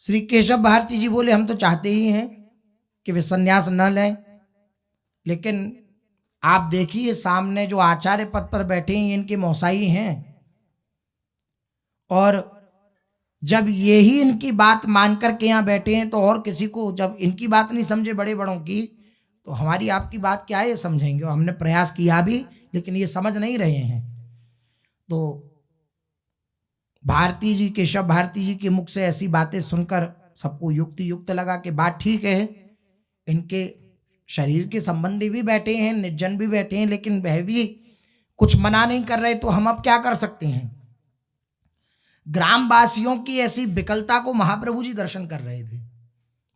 श्री केशव भारती जी बोले हम तो चाहते ही हैं कि वे संन्यास न लें, लेकिन आप देखिए सामने जो आचार्य पद पर बैठे हैं इनके मौसाई हैं, और जब यही इनकी बात मान करके यहाँ बैठे हैं तो और किसी को जब इनकी बात नहीं समझे बड़े बड़ों की, तो हमारी आपकी बात क्या है ये समझेंगे। और हमने प्रयास किया भी लेकिन ये समझ नहीं रहे हैं। तो भारती जी, केशव भारती जी के मुख से ऐसी बातें सुनकर सबको युक्ति युक्त लगा कि बात ठीक है। इनके शरीर के संबंधी भी बैठे हैं, निर्जन भी बैठे हैं, लेकिन वह भी कुछ मना नहीं कर रहे, तो हम अब क्या कर सकते हैं। ग्रामवासियों की ऐसी विकलता को महाप्रभु जी दर्शन कर रहे थे।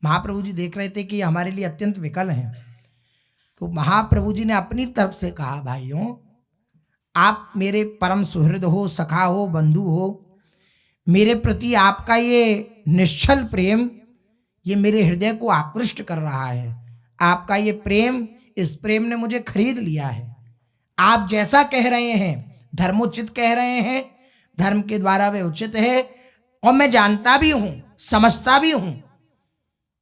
महाप्रभु जी देख रहे थे कि हमारे लिए अत्यंत विकल हैं। तो महाप्रभु जी ने अपनी तरफ से कहा, भाइयों आप मेरे परम सुहृद हो, सखा हो, बंधु हो, मेरे प्रति आपका ये निश्चल प्रेम ये मेरे हृदय को आकृष्ट कर रहा है। आपका ये प्रेम, इस प्रेम ने मुझे खरीद लिया है। आप जैसा कह रहे हैं धर्मोचित कह रहे हैं, धर्म के द्वारा वे उचित है, और मैं जानता भी हूं, समझता भी हूं,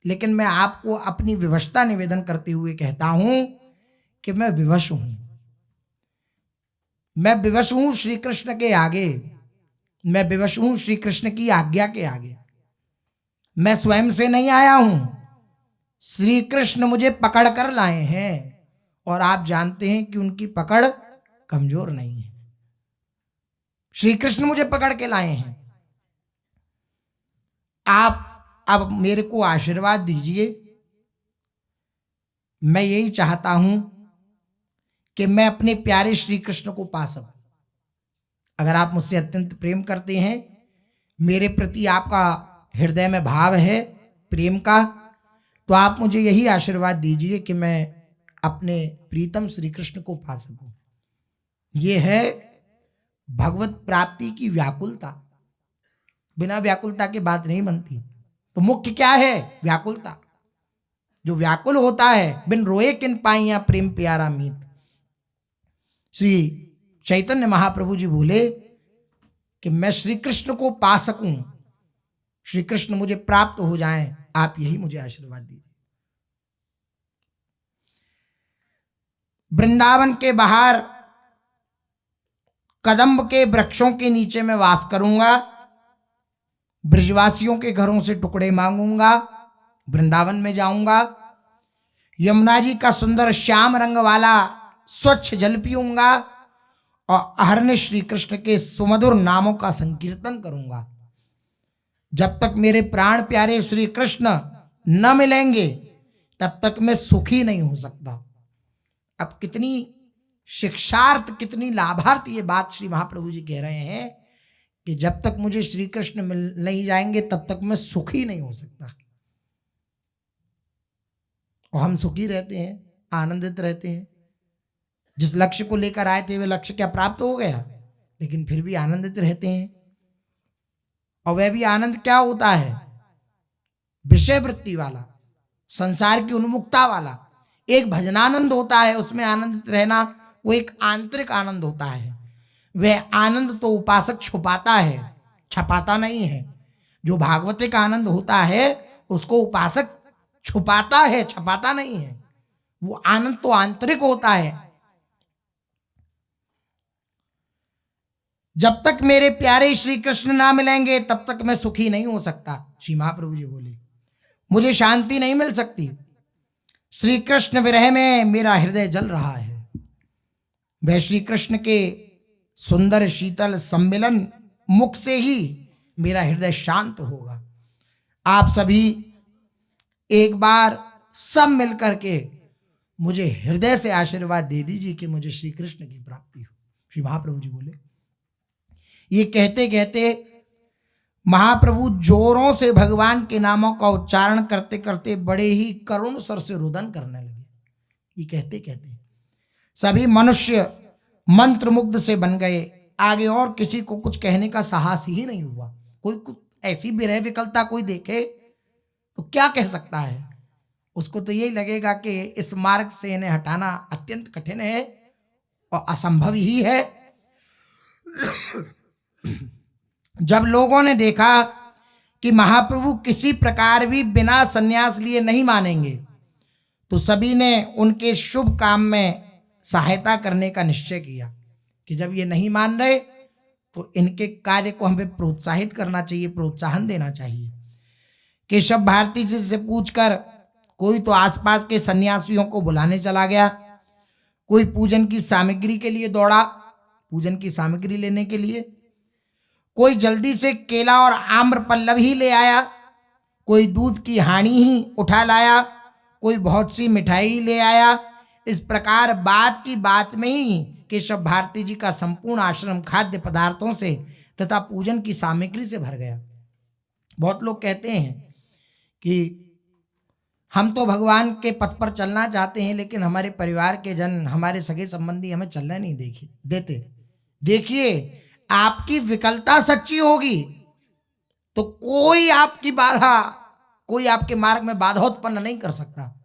लेकिन मैं आपको अपनी विवशता निवेदन करते हुए कहता हूं कि मैं विवश हूं। मैं विवश हूं श्री कृष्ण के आगे, मैं विवश हूं श्री कृष्ण की आज्ञा के आगे। मैं स्वयं से नहीं आया हूं, श्री कृष्ण मुझे पकड़ कर लाए हैं, और आप जानते हैं कि उनकी पकड़ कमजोर नहीं है। श्री कृष्ण मुझे पकड़ के लाए हैं। आप अब मेरे को आशीर्वाद दीजिए। मैं यही चाहता हूं कि मैं अपने प्यारे श्री कृष्ण को पा सकूं। अगर आप मुझसे अत्यंत प्रेम करते हैं, मेरे प्रति आपका हृदय में भाव है प्रेम का, तो आप मुझे यही आशीर्वाद दीजिए कि मैं अपने प्रीतम श्री कृष्ण को पा सकूं। ये है भगवत प्राप्ति की व्याकुलता। बिना व्याकुलता के बात नहीं बनती। तो मुख्य क्या है? व्याकुलता। जो व्याकुल होता है, बिन रोए किन पाइया प्रेम प्यारा मीत। श्री चैतन्य महाप्रभु जी बोले कि मैं श्री कृष्ण को पा सकूं, श्री कृष्ण मुझे प्राप्त हो जाएं, आप यही मुझे आशीर्वाद दीजिए। वृंदावन के बाहर कदम्ब के वृक्षों के नीचे मैं वास करूंगा, ब्रजवासियों के घरों से टुकड़े मांगूंगा, वृंदावन में जाऊंगा, यमुना जी का सुंदर श्याम रंग वाला स्वच्छ जल पीऊंगा और अहरनिश श्री कृष्ण के सुमधुर नामों का संकीर्तन करूंगा। जब तक मेरे प्राण प्यारे श्री कृष्ण न मिलेंगे तब तक मैं सुखी नहीं हो सकता। अब कितनी शिक्षार्थ, कितनी लाभार्थ ये बात श्री महाप्रभु जी कह रहे हैं कि जब तक मुझे श्री कृष्ण मिल नहीं जाएंगे तब तक मैं सुखी नहीं हो सकता। और हम सुखी रहते हैं, आनंदित रहते हैं। जिस लक्ष्य को लेकर आए थे वे लक्ष्य क्या प्राप्त हो गया, लेकिन फिर भी आनंदित रहते हैं। और वह भी आनंद क्या होता है? विषय वृत्ति वाला, संसार की उन्मुखता वाला। एक भजनानंद होता है, उसमें आनंदित रहना, वो एक आंतरिक आनंद होता है। वह आनंद तो उपासक छुपाता है, छपाता नहीं है। जो भागवतिक आनंद होता है उसको उपासक छुपाता है, छपाता नहीं है। वो आनंद तो आंतरिक होता है। जब तक मेरे प्यारे श्री कृष्ण ना मिलेंगे तब तक मैं सुखी नहीं हो सकता। श्री महाप्रभु जी बोले मुझे शांति नहीं मिल सकती। श्री कृष्ण विरह में मेरा हृदय जल रहा है। वह श्री कृष्ण के सुंदर शीतल सम्मिलन मुख से ही मेरा हृदय शांत होगा। आप सभी एक बार सब मिल करके मुझे हृदय से आशीर्वाद दे दीजिए कि मुझे श्री कृष्ण की प्राप्ति हो। श्री महाप्रभु जी बोले। ये कहते कहते महाप्रभु जोरों से भगवान के नामों का उच्चारण करते करते बड़े ही करुण स्वर से रुदन करने लगे। ये कहते कहते सभी मनुष्य मंत्रमुग्ध से बन गए। आगे और किसी को कुछ कहने का साहस ही नहीं हुआ। कोई कुछ ऐसी विरह विकलता कोई देखे तो क्या कह सकता है? उसको तो यही लगेगा कि इस मार्ग से इन्हें हटाना अत्यंत कठिन है और असंभव ही है। जब लोगों ने देखा कि महाप्रभु किसी प्रकार भी बिना संन्यास लिए नहीं मानेंगे, तो सभी ने उनके शुभ काम में सहायता करने का निश्चय किया कि जब ये नहीं मान रहे तो इनके कार्य को हमें प्रोत्साहित करना चाहिए, प्रोत्साहन देना चाहिए। केशव भारती जी से पूछकर कोई तो आसपास के सन्यासियों को बुलाने चला गया, कोई पूजन की सामग्री के लिए दौड़ा, पूजन की सामग्री लेने के लिए, कोई जल्दी से केला और आम्र पल्लव ही ले आया, कोई दूध की हांडी ही उठा लाया, कोई बहुत सी मिठाई ले आया। इस प्रकार बात की बात में ही केशव भारती जी का संपूर्ण आश्रम खाद्य पदार्थों से तथा पूजन की सामग्री से भर गया। बहुत लोग कहते हैं कि हम तो भगवान के पथ पर चलना चाहते हैं, लेकिन हमारे परिवार के जन, हमारे सगे संबंधी हमें चलने नहीं देते। देखिए, आपकी विकलता सच्ची होगी तो कोई आपकी बाधा, कोई आपके मार्ग में बाधा उत्पन्न नहीं कर सकता।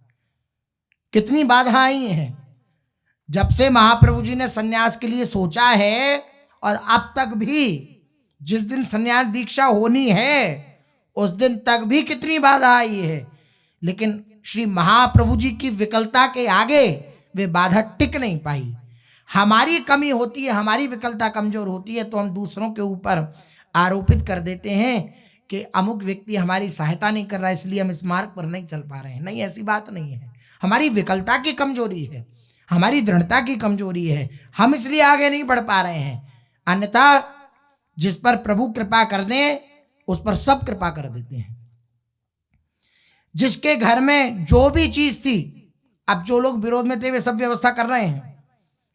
कितनी बाधा आई हैं जब से महाप्रभु जी ने सन्यास के लिए सोचा है, और अब तक भी जिस दिन सन्यास दीक्षा होनी है उस दिन तक भी कितनी बाधा आई है, लेकिन श्री महाप्रभु जी की विकलता के आगे वे बाधा टिक नहीं पाई। हमारी कमी होती है, हमारी विकलता कमजोर होती है तो हम दूसरों के ऊपर आरोपित कर देते हैं कि अमुक व्यक्ति हमारी सहायता नहीं कर रहा है इसलिए हम इस मार्ग पर नहीं चल पा रहे हैं। नहीं, ऐसी बात नहीं है। हमारी विकलता की कमजोरी है, हमारी दृढ़ता की कमजोरी है, हम इसलिए आगे नहीं बढ़ पा रहे हैं। अन्यथा जिस पर प्रभु कृपा कर दें उस पर सब कृपा कर देते हैं। जिसके घर में जो भी चीज थी, अब जो लोग विरोध में थे वे सब व्यवस्था कर रहे हैं।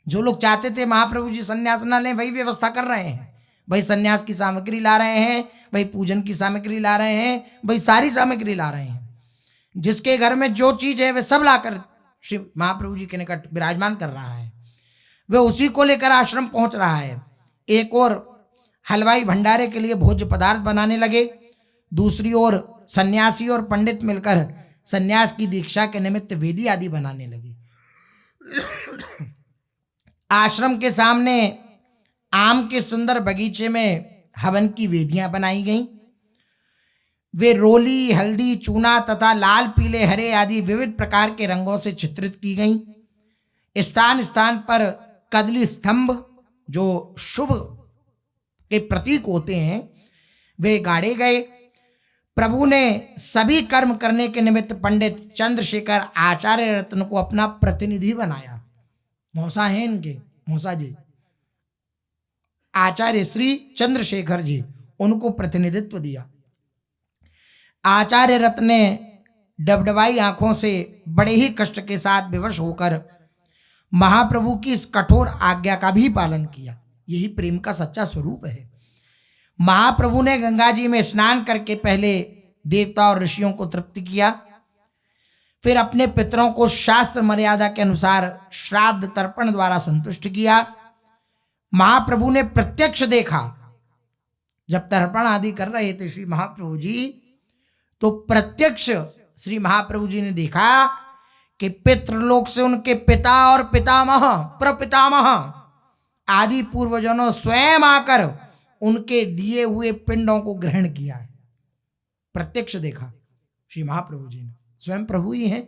जो लोग चाहते थे महाप्रभु जी सन्यास ना लें वही व्यवस्था कर रहे हैं। भाई सन्यास की सामग्री ला रहे हैं, भाई पूजन की सामग्री ला रहे हैं, भाई सारी सामग्री ला रहे हैं। जिसके घर में जो चीज है वे सब लाकर श्री महाप्रभु जी के निकट विराजमान कर रहा है। वे उसी को लेकर आश्रम पहुंच रहा है। एक और हलवाई भंडारे के लिए भोज्य पदार्थ बनाने लगे, दूसरी ओर सन्यासी और पंडित मिलकर सन्यास की दीक्षा के निमित्त वेदी आदि बनाने लगे। आश्रम के सामने आम के सुंदर बगीचे में हवन की वेदियां बनाई गईं। वे रोली, हल्दी, चूना तथा लाल, पीले, हरे आदि विविध प्रकार के रंगों से चित्रित की गईं। स्थान स्थान पर कदली स्तंभ जो शुभ के प्रतीक होते हैं वे गाड़े गए। प्रभु ने सभी कर्म करने के निमित्त पंडित चंद्रशेखर आचार्य रत्न को अपना प्रतिनिधि बनाया। मौसा है इनके, मौसा जी आचार्य श्री चंद्रशेखर जी, उनको प्रतिनिधित्व दिया। आचार्य रत्न ने डबडबाई आंखों से बड़े ही कष्ट के साथ विवश होकर महाप्रभु की इस कठोर आज्ञा का भी पालन किया। यही प्रेम का सच्चा स्वरूप है। महाप्रभु ने गंगा जी में स्नान करके पहले देवता और ऋषियों को तृप्त किया, फिर अपने पितरों को शास्त्र मर्यादा के अनुसार श्राद्ध तर्पण द्वारा संतुष्ट किया। महाप्रभु ने प्रत्यक्ष देखा, जब तर्पण आदि कर रहे थे श्री महाप्रभु जी, तो प्रत्यक्ष श्री महाप्रभु जी ने देखा कि पितृलोक से उनके पिता और पितामह, प्रपितामह आदि पूर्वजनों स्वयं आकर उनके दिए हुए पिंडों को ग्रहण किया है। प्रत्यक्ष देखा श्री महाप्रभु जी ने, स्वयं प्रभु ही हैं।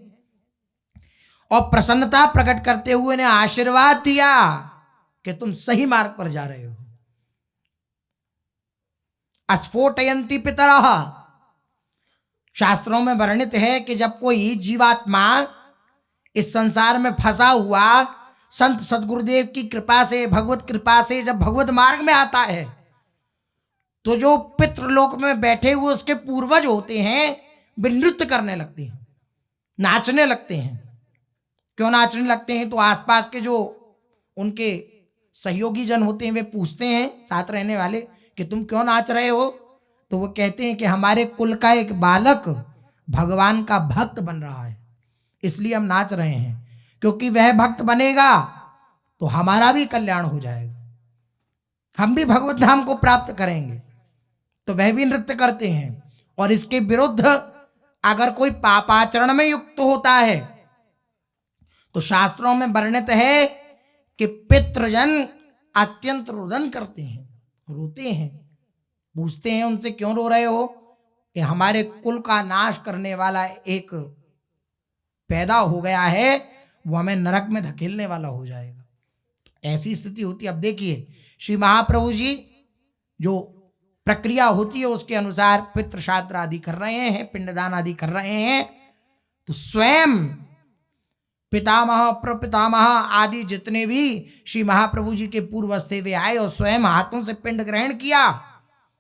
और प्रसन्नता प्रकट करते हुए ने आशीर्वाद दिया कि तुम सही मार्ग पर जा रहे हो। अस्फोटयंती पितरः, शास्त्रों में वर्णित है कि जब कोई जीवात्मा इस संसार में फंसा हुआ संत सदगुरुदेव की कृपा से, भगवत कृपा से जब भगवत मार्ग में आता है तो जो पितृलोक में बैठे हुए उसके पूर्वज होते हैं वे नृत्य करने लगते हैं, नाचने लगते हैं। क्यों नाचने लगते हैं? तो आसपास के जो उनके सहयोगी जन होते हैं वे पूछते हैं, साथ रहने वाले, कि तुम क्यों नाच रहे हो? तो वो कहते हैं कि हमारे कुल का एक बालक भगवान का भक्त बन रहा है, इसलिए हम नाच रहे हैं, क्योंकि वह भक्त बनेगा तो हमारा भी कल्याण हो जाएगा, हम भी भगवत धाम को प्राप्त करेंगे। तो वह भी नृत्य करते हैं। और इसके विरुद्ध अगर कोई पापाचरण में युक्त होता है तो शास्त्रों में वर्णित है कि पितृजन अत्यंत रुदन करते हैं, रोते हैं, पूछते हैं उनसे, क्यों रो रहे हो? कि हमारे कुल का नाश करने वाला एक पैदा हो गया है, वो हमें नरक में धकेलने वाला हो जाएगा। ऐसी स्थिति होती है। अब देखिए, श्री महाप्रभु जी जो प्रक्रिया होती है उसके अनुसार पितृ श्राद्ध आदि कर रहे हैं, पिंडदान आदि कर रहे हैं, तो स्वयं पितामह प्रपितामह आदि जितने भी श्री महाप्रभु जी के पूर्वज थे वे आए और स्वयं हाथों से पिंड ग्रहण किया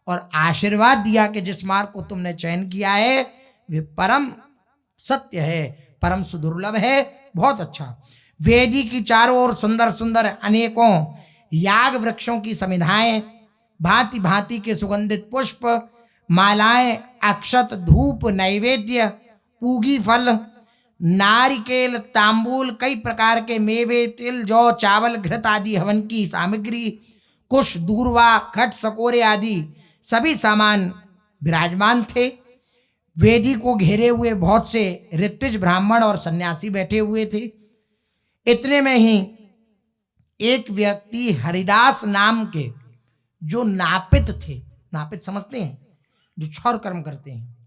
और आशीर्वाद दिया कि जिस मार्ग को तुमने चयन किया है वे परम सत्य है, परम सुदुर्लभ है, बहुत अच्छा। वेदी की चारों ओर सुंदर सुंदर अनेकों याग वृक्षों की समिधाएं, भांति भांति के सुगंधित पुष्प, मालाएं, अक्षत, धूप, नैवेद्य, पूगी फल, नारिकेल, तांबूल, कई प्रकार के मेवे, तिल, जौ, चावल, घृत आदि हवन की सामग्री, कुश, दूर्वा, खट, सकोरे आदि सभी सामान विराजमान थे। वेदी को घेरे हुए बहुत से ऋत्विज ब्राह्मण और सन्यासी बैठे हुए थे। इतने में ही एक व्यक्ति हरिदास नाम के जो नापित थे, नापित समझते हैं, जो क्षौर कर्म करते हैं,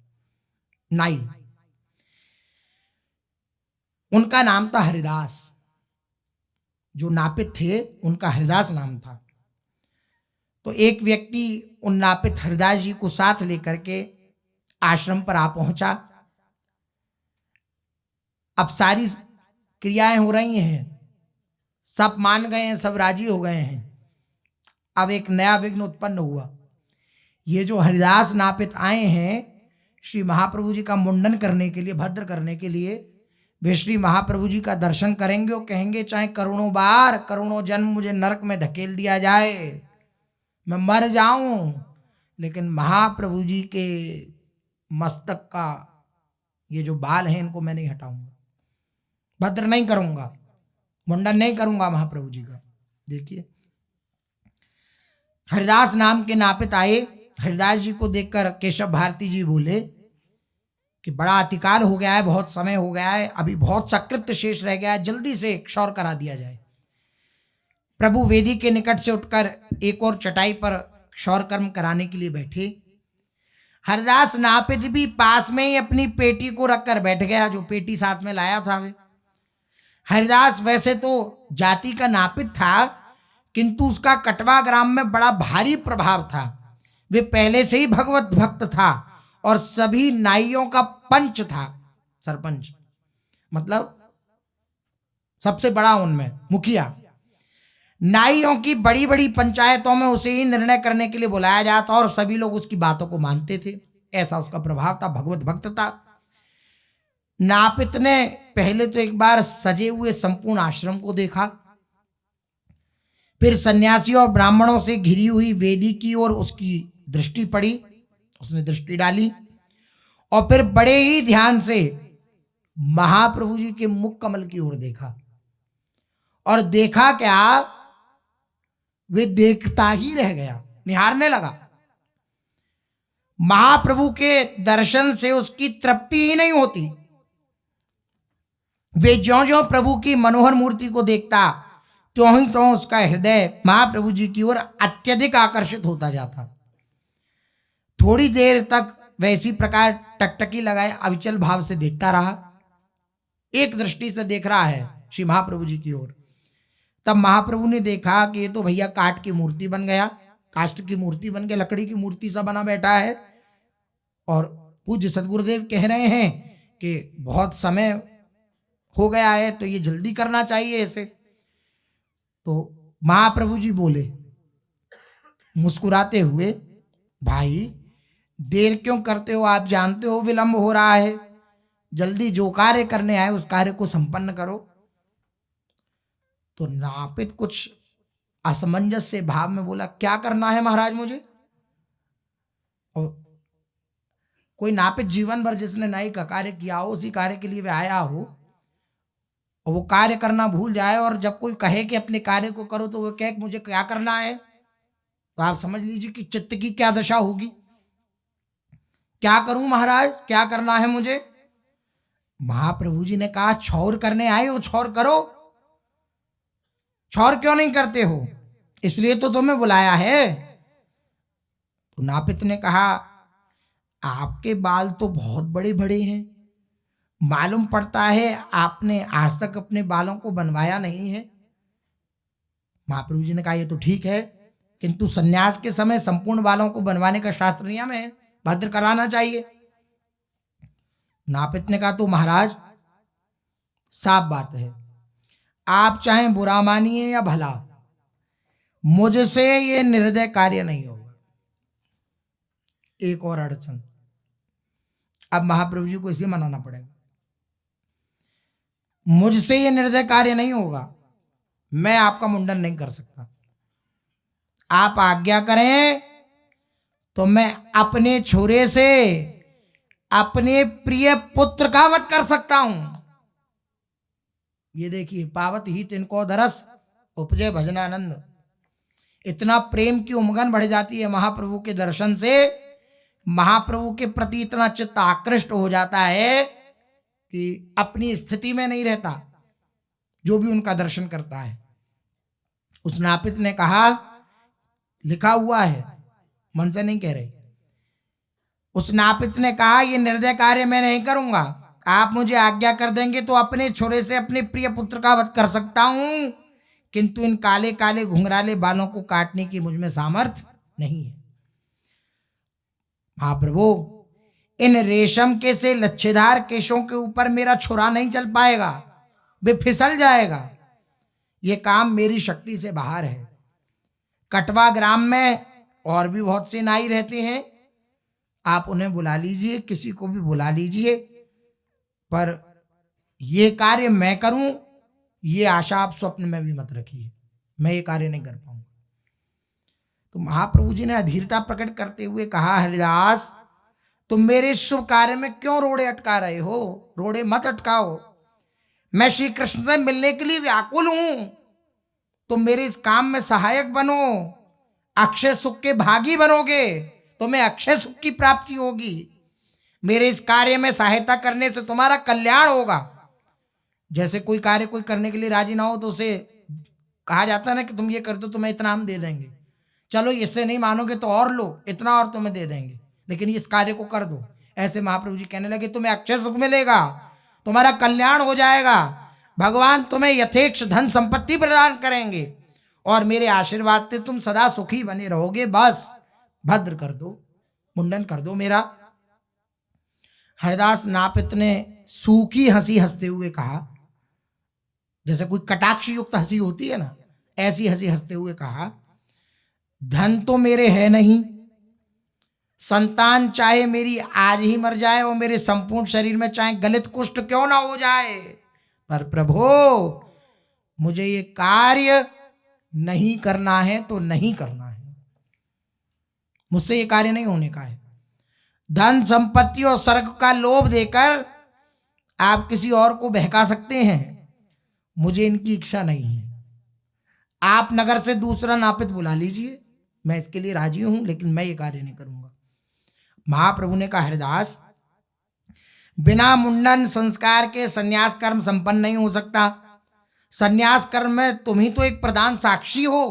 नाई, उनका नाम था हरिदास। जो नापित थे उनका हरिदास नाम था। तो एक व्यक्ति उन नापित हरिदास जी को साथ लेकर के आश्रम पर आ पहुंचा। अब सारी क्रियाएं हो रही हैं, सब मान गए हैं, सब राजी हो गए हैं। अब एक नया विघ्न उत्पन्न हुआ। ये जो हरिदास नापित आए हैं श्री महाप्रभु जी का मुंडन करने के लिए, भद्र करने के लिए, वे श्री महाप्रभु जी का दर्शन करेंगे और कहेंगे चाहे करोड़ों बार, करोड़ों जन्म मुझे नरक में धकेल दिया जाए, मैं मर जाऊं, लेकिन महाप्रभु जी के मस्तक का ये जो बाल हैं इनको मैं नहीं हटाऊंगा, भद्र नहीं करूंगा, मुंडन नहीं करूंगा महाप्रभु जी का। देखिए, हरिदास नाम के नापित आए। हरिदास जी को देखकर केशव भारती जी बोले कि बड़ा अतिकाल हो गया है, बहुत समय हो गया है, अभी बहुत सकृत्य शेष रह गया है, जल्दी से क्षौर करा दिया जाए। प्रभु वेदी के निकट से उठकर एक और चटाई पर क्षौर कर्म कराने के लिए बैठे। हरिदास नापित भी पास में ही अपनी पेटी को रखकर बैठ गया, जो पेटी साथ में लाया था वे। हरिदास वैसे तो जाति का नापित था, किंतु उसका कटवा ग्राम में बड़ा भारी प्रभाव था। वे पहले से ही भगवत भक्त था और सभी नाइयों का पंच था, सरपंच मतलब सबसे बड़ा उनमें मुखिया। नाइयों की बड़ी बड़ी पंचायतों में उसे ही निर्णय करने के लिए बुलाया जाता और सभी लोग उसकी बातों को मानते थे, ऐसा उसका प्रभाव था, भगवत भक्त था। नापित ने पहले तो एक बार सजे हुए संपूर्ण आश्रम को देखा, फिर सन्यासियों और ब्राह्मणों से घिरी हुई वेदी की ओर उसकी दृष्टि पड़ी, उसने दृष्टि डाली और फिर बड़े ही ध्यान से महाप्रभु जी के मुख कमल की ओर देखा। और देखा क्या, वे देखता ही रह गया, निहारने लगा। महाप्रभु के दर्शन से उसकी तृप्ति ही नहीं होती। वे ज्यों ज्यों प्रभु की मनोहर मूर्ति को देखता त्यों ही त्यों उसका हृदय महाप्रभु जी की ओर अत्यधिक आकर्षित होता जाता। थोड़ी देर तक वैसी प्रकार टकटकी लगाए अविचल भाव से देखता रहा, एक दृष्टि से देख रहा है श्री महाप्रभु जी की ओर। तब महाप्रभु ने देखा कि ये तो भैया काठ की मूर्ति बन गया, काष्ठ की मूर्ति बन गया, लकड़ी की मूर्ति सा बना बैठा है। और पूज्य सदगुरुदेव कह रहे हैं कि बहुत समय हो गया है तो ये जल्दी करना चाहिए इसे। तो महाप्रभु जी बोले मुस्कुराते हुए, भाई देर क्यों करते हो, आप जानते हो विलंब हो रहा है, जल्दी जो कार्य करने आए उस कार्य को संपन्न करो। तो नापित कुछ असमंजस से भाव में बोला, क्या करना है महाराज मुझे? और कोई नापित जीवन भर जिसने नाई का कार्य किया हो, उसी कार्य के लिए वह आया हो, और वो कार्य करना भूल जाए, और जब कोई कहे कि अपने कार्य को करो तो वो कहे कि मुझे क्या करना है, तो आप समझ लीजिए कि चित्त की क्या दशा होगी। क्या करूं महाराज, क्या करना है मुझे? महाप्रभु जी ने कहा, छौर करने आए हो, छौर करो। छौर क्यों नहीं करते हो? इसलिए तो तुम्हें बुलाया है। तो नापित ने कहा, आपके बाल तो बहुत बड़े बड़े हैं, मालूम पड़ता है आपने आज तक अपने बालों को बनवाया नहीं है। महाप्रभु जी ने कहा, ये तो ठीक है, किंतु सन्यास के समय संपूर्ण बालों को बनवाने का शास्त्र नियम है, भद्र कराना चाहिए। नापित ने कहा, तो महाराज साफ बात है, आप चाहे बुरा मानिए या भला, मुझसे ये निर्दय कार्य नहीं होगा। एक और अड़चन, अब महाप्रभु जी को इसे मनाना पड़ेगा। मुझसे ये निर्दय कार्य नहीं होगा, मैं आपका मुंडन नहीं कर सकता। आप आज्ञा करें तो मैं अपने छुरे से अपने प्रिय पुत्र का वध कर सकता हूं। ये देखिए, पावत ही तिनको दरस उपजे भजनानंद। इतना प्रेम की उमगन बढ़ जाती है महाप्रभु के दर्शन से, महाप्रभु के प्रति इतना चित्त आकृष्ट हो जाता है कि अपनी स्थिति में नहीं रहता जो भी उनका दर्शन करता है। उस नापित ने कहा, लिखा हुआ है, मन से नहीं कह रहे, उस नापित ने कहा, ये निर्दय कार्य मैं नहीं करूंगा, आप मुझे आज्ञा कर देंगे तो अपने छुरे से अपने प्रिय पुत्र का वध कर सकता हूं, किंतु इन काले काले घुंघराले बालों को काटने की मुझ में सामर्थ्य नहीं है। महाप्रभु, इन रेशम के से लच्छेदार केशों के ऊपर मेरा छुरा नहीं चल पाएगा, वे फिसल जाएगा, ये काम मेरी शक्ति से बाहर है। कटवा ग्राम में और भी बहुत से नाई रहते हैं, आप उन्हें बुला लीजिए, किसी को भी बुला लीजिए, पर ये कार्य मैं करूं ये आशा आप स्वप्न में भी मत रखिए, मैं ये कार्य नहीं कर पाऊंगा। तो महाप्रभु जी ने अधीरता प्रकट करते हुए कहा, हरिदास तुम मेरे शुभ कार्य में क्यों रोड़े अटका रहे हो? रोड़े मत अटकाओ, मैं श्री कृष्ण से मिलने के लिए व्याकुल हूं, तुम मेरे इस काम में सहायक बनो, अक्षय सुख के भागी बनोगे, तुम्हें अक्षय सुख की प्राप्ति होगी, मेरे इस कार्य में सहायता करने से तुम्हारा कल्याण होगा। जैसे कोई कार्य कोई करने के लिए राजी ना हो तो उसे कहा जाता है ना कि तुम ये कर दो तुम्हें इतना हम दे देंगे, चलो इससे नहीं मानोगे तो और लो, इतना और तुम्हें दे देंगे, लेकिन इस कार्य को कर दो। ऐसे महाप्रभु जी कहने लगे, तुम्हें अक्षय सुख मिलेगा, तुम्हारा कल्याण हो जाएगा, भगवान तुम्हें यथेच्छ धन संपत्ति प्रदान करेंगे और मेरे आशीर्वाद से तुम सदा सुखी बने रहोगे, बस भद्र कर दो, मुंडन कर दो मेरा। हरिदास नापित ने सूखी हंसी हंसते हुए कहा, जैसे कोई कटाक्ष युक्त हंसी होती है ना, ऐसी हंसी हंसते हुए कहा, धन तो मेरे है नहीं, संतान चाहे मेरी आज ही मर जाए और मेरे संपूर्ण शरीर में चाहे गलित कुष्ठ क्यों ना हो जाए, पर प्रभु मुझे ये कार्य नहीं करना है तो नहीं करना है, मुझसे ये कार्य नहीं होने का है। धन संपत्ति और स्वर्ग का लोभ देकर आप किसी और को बहका सकते हैं, मुझे इनकी इच्छा नहीं है। आप नगर से दूसरा नापित बुला लीजिए, मैं इसके लिए राजी हूं, लेकिन मैं ये कार्य नहीं करूंगा। महाप्रभु ने कहा, हरिदास बिना मुंडन संस्कार के सन्यास कर्म संपन्न नहीं हो सकता। सन्यास कर्म में तुम ही तो एक प्रधान साक्षी हो,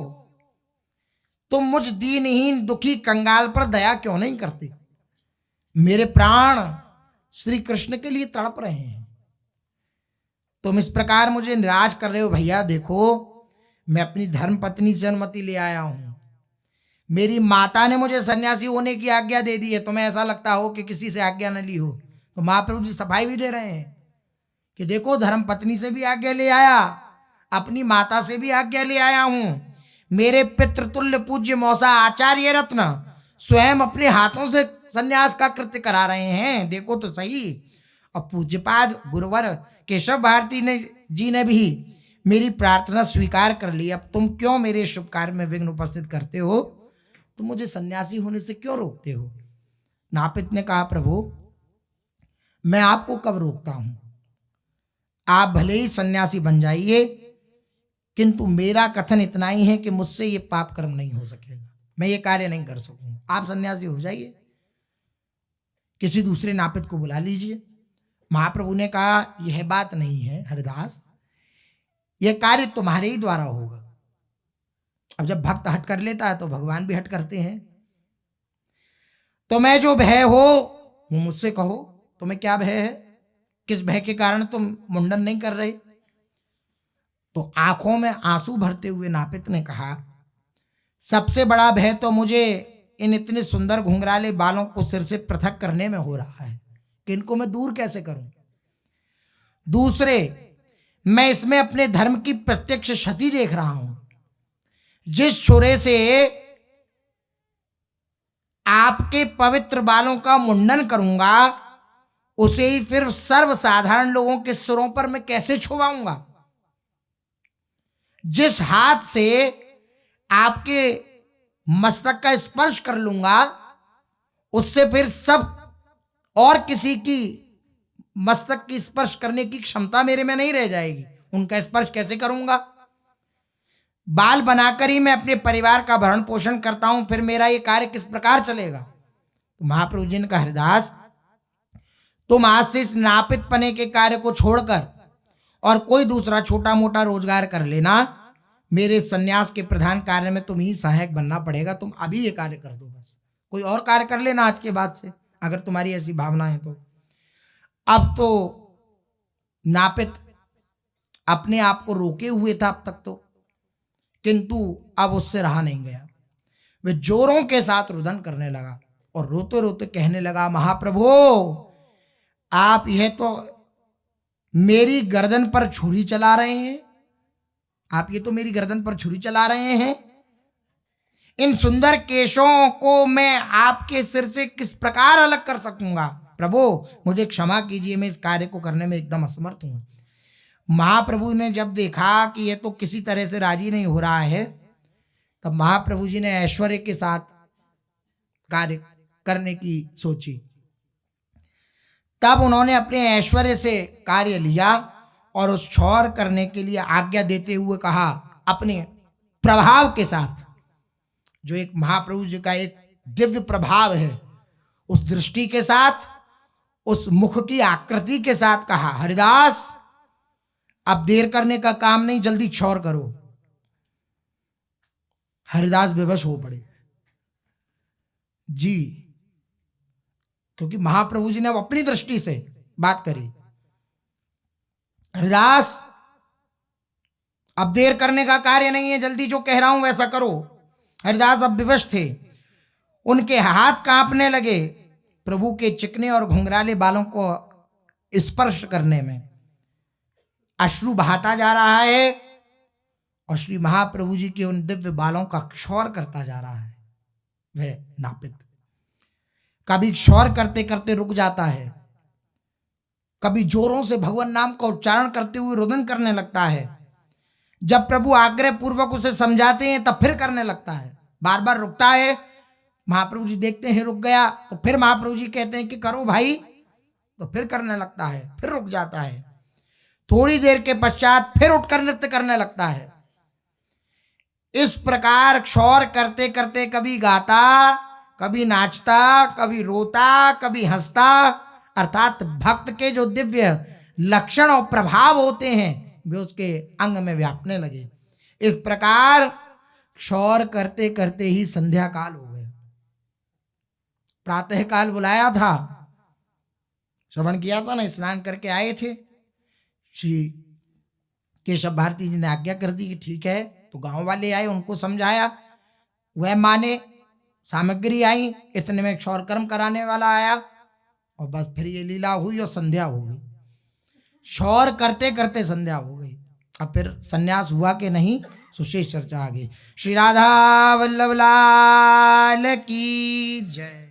तुम मुझ दीनहीन दुखी कंगाल पर दया क्यों नहीं करते? मेरे प्राण श्री कृष्ण के लिए तड़प रहे हैं, तुम इस प्रकार मुझे निराश कर रहे हो। भैया देखो, मैं अपनी धर्म पत्नी से अनुमति ले आया हूं, मेरी माता ने मुझे सन्यासी होने की आज्ञा दे दी है, तुम्हें ऐसा लगता हो कि किसी से आज्ञा न ली हो। तो महाप्रभु जी सफाई भी दे रहे हैं कि देखो, धर्म पत्नी से भी आज्ञा ले आया, अपनी माता से भी आज्ञा ले आया हूं। मेरे पितृतुल्य पूज्य मौसा आचार्य रत्न स्वयं अपने हाथों से सन्यास का कृत्य करा रहे हैं, देखो तो सही। और पूज्यपाद गुरुवर केशव भारती जी ने भी मेरी प्रार्थना स्वीकार कर ली। अब तुम क्यों मेरे शुभ कार्य में विघ्न उपस्थित करते हो? तुम मुझे सन्यासी होने से क्यों रोकते हो? नापित ने कहा, प्रभु मैं आपको कब रोकता हूं? आप भले ही सन्यासी बन जाइए, किंतु मेरा कथन इतना ही है कि मुझसे ये पाप कर्म नहीं हो सकेगा, मैं ये कार्य नहीं कर सकूंगा। आप सन्यासी हो जाइए, किसी दूसरे नापित को बुला लीजिए। महाप्रभु ने कहा, यह बात नहीं है हरिदास, यह कार्य तुम्हारे ही द्वारा होगा। अब जब भक्त हट कर लेता है तो भगवान भी हट करते हैं। तुम्हें जो भय हो वो मुझसे कहो, तुम्हें क्या भय है? किस भय के कारण तुम मुंडन नहीं कर रहे? तो आंखों में आंसू भरते हुए नापित ने कहा, सबसे बड़ा भय तो मुझे इन इतने सुंदर घुंघराले बालों को सिर से पृथक करने में हो रहा है कि इनको मैं दूर कैसे करूं। दूसरे, मैं इसमें अपने धर्म की प्रत्यक्ष क्षति देख रहा हूं। जिस छुरे से आपके पवित्र बालों का मुंडन करूंगा, उसे ही फिर सर्वसाधारण लोगों के सिरों पर मैं कैसे छुवाऊंगा? जिस हाथ से आपके मस्तक का स्पर्श कर लूंगा, उससे फिर सब और किसी की मस्तक की स्पर्श करने की क्षमता मेरे में नहीं रह जाएगी। उनका स्पर्श कैसे करूंगा? बाल बनाकर ही मैं अपने परिवार का भरण पोषण करता हूं, फिर मेरा ये कार्य किस प्रकार चलेगा? तो महाप्रभु जी ने कहा, हरिदास तुम आज से इस नापित पने के कार्य को छोड़कर और कोई दूसरा छोटा मोटा रोजगार कर लेना। मेरे सन्यास के प्रधान कार्य में तुम ही सहायक बनना पड़ेगा। तुम अभी ये कार्य कर दो, बस कोई और कार्य कर लेना आज के बाद से, अगर तुम्हारी ऐसी भावना है तो। अब तो नापित अपने आप को रोके हुए था अब तक तो, किंतु अब उससे रहा नहीं गया। वे जोरों के साथ रुदन करने लगा और रोते रोते कहने लगा, महाप्रभु आप यह तो मेरी गर्दन पर छुरी चला रहे हैं, आप ये तो मेरी गर्दन पर छुरी चला रहे हैं। इन सुंदर केशों को मैं आपके सिर से किस प्रकार अलग कर सकूंगा? प्रभु मुझे क्षमा कीजिए, मैं इस कार्य को करने में एकदम असमर्थ हूं। महाप्रभु ने जब देखा कि ये तो किसी तरह से राजी नहीं हो रहा है, तब महाप्रभु जी ने ऐश्वर्य के साथ कार्य करने की सोची। तब उन्होंने अपने ऐश्वर्य से कार्य लिया और उस क्षौर करने के लिए आज्ञा देते हुए कहा, अपने प्रभाव के साथ, जो एक महाप्रभु जी का एक दिव्य प्रभाव है, उस दृष्टि के साथ, उस मुख की आकृति के साथ कहा, हरिदास अब देर करने का काम नहीं, जल्दी क्षौर करो। हरिदास बेबस हो पड़े जी, क्योंकि महाप्रभु जी ने अब अपनी दृष्टि से बात करी। हरिदास अब देर करने का कार्य नहीं है, जल्दी जो कह रहा हूं वैसा करो। हरिदास अब विवश थे, उनके हाथ कांपने लगे प्रभु के चिकने और घुंघराले बालों को स्पर्श करने में। अश्रु बहाता जा रहा है और श्री महाप्रभु जी के उन दिव्य बालों का क्षौर करता जा रहा है। वह नापित कभी क्षौर करते करते रुक जाता है, कभी जोरों से भगवान नाम का उच्चारण करते हुए रुदन करने लगता है। जब प्रभु आग्रह पूर्वक उसे समझाते हैं तब फिर करने लगता है, बार बार रुकता है। महाप्रभु जी देखते हैं रुक गया, तो फिर महाप्रभु जी कहते हैं कि करो भाई, तो फिर करने लगता है, फिर रुक जाता है। थोड़ी देर के पश्चात फिर उठकर नृत्य करने लगता है। इस प्रकार क्षौर करते करते कभी गाता, कभी नाचता, कभी रोता, कभी हंसता, अर्थात भक्त के जो दिव्य लक्षण और प्रभाव होते हैं वे उसके अंग में व्यापने लगे। इस प्रकार क्षौर करते करते ही संध्या काल हो गया। प्रातः काल बुलाया था, श्रवण किया था ना, स्नान करके आए थे। श्री केशव भारती जी ने आज्ञा कर दी कि ठीक है, तो गांव वाले आए, उनको समझाया, वह माने, सामग्री आई, इतने में क्षौर कर्म कराने वाला आया और बस फिर ये लीला हुई और संध्या हो गई। क्षौर करते करते संध्या हो गई। अब फिर संन्यास हुआ कि नहीं, सुशेष चर्चा आगे। श्री राधा वल्लभ लाल की जय।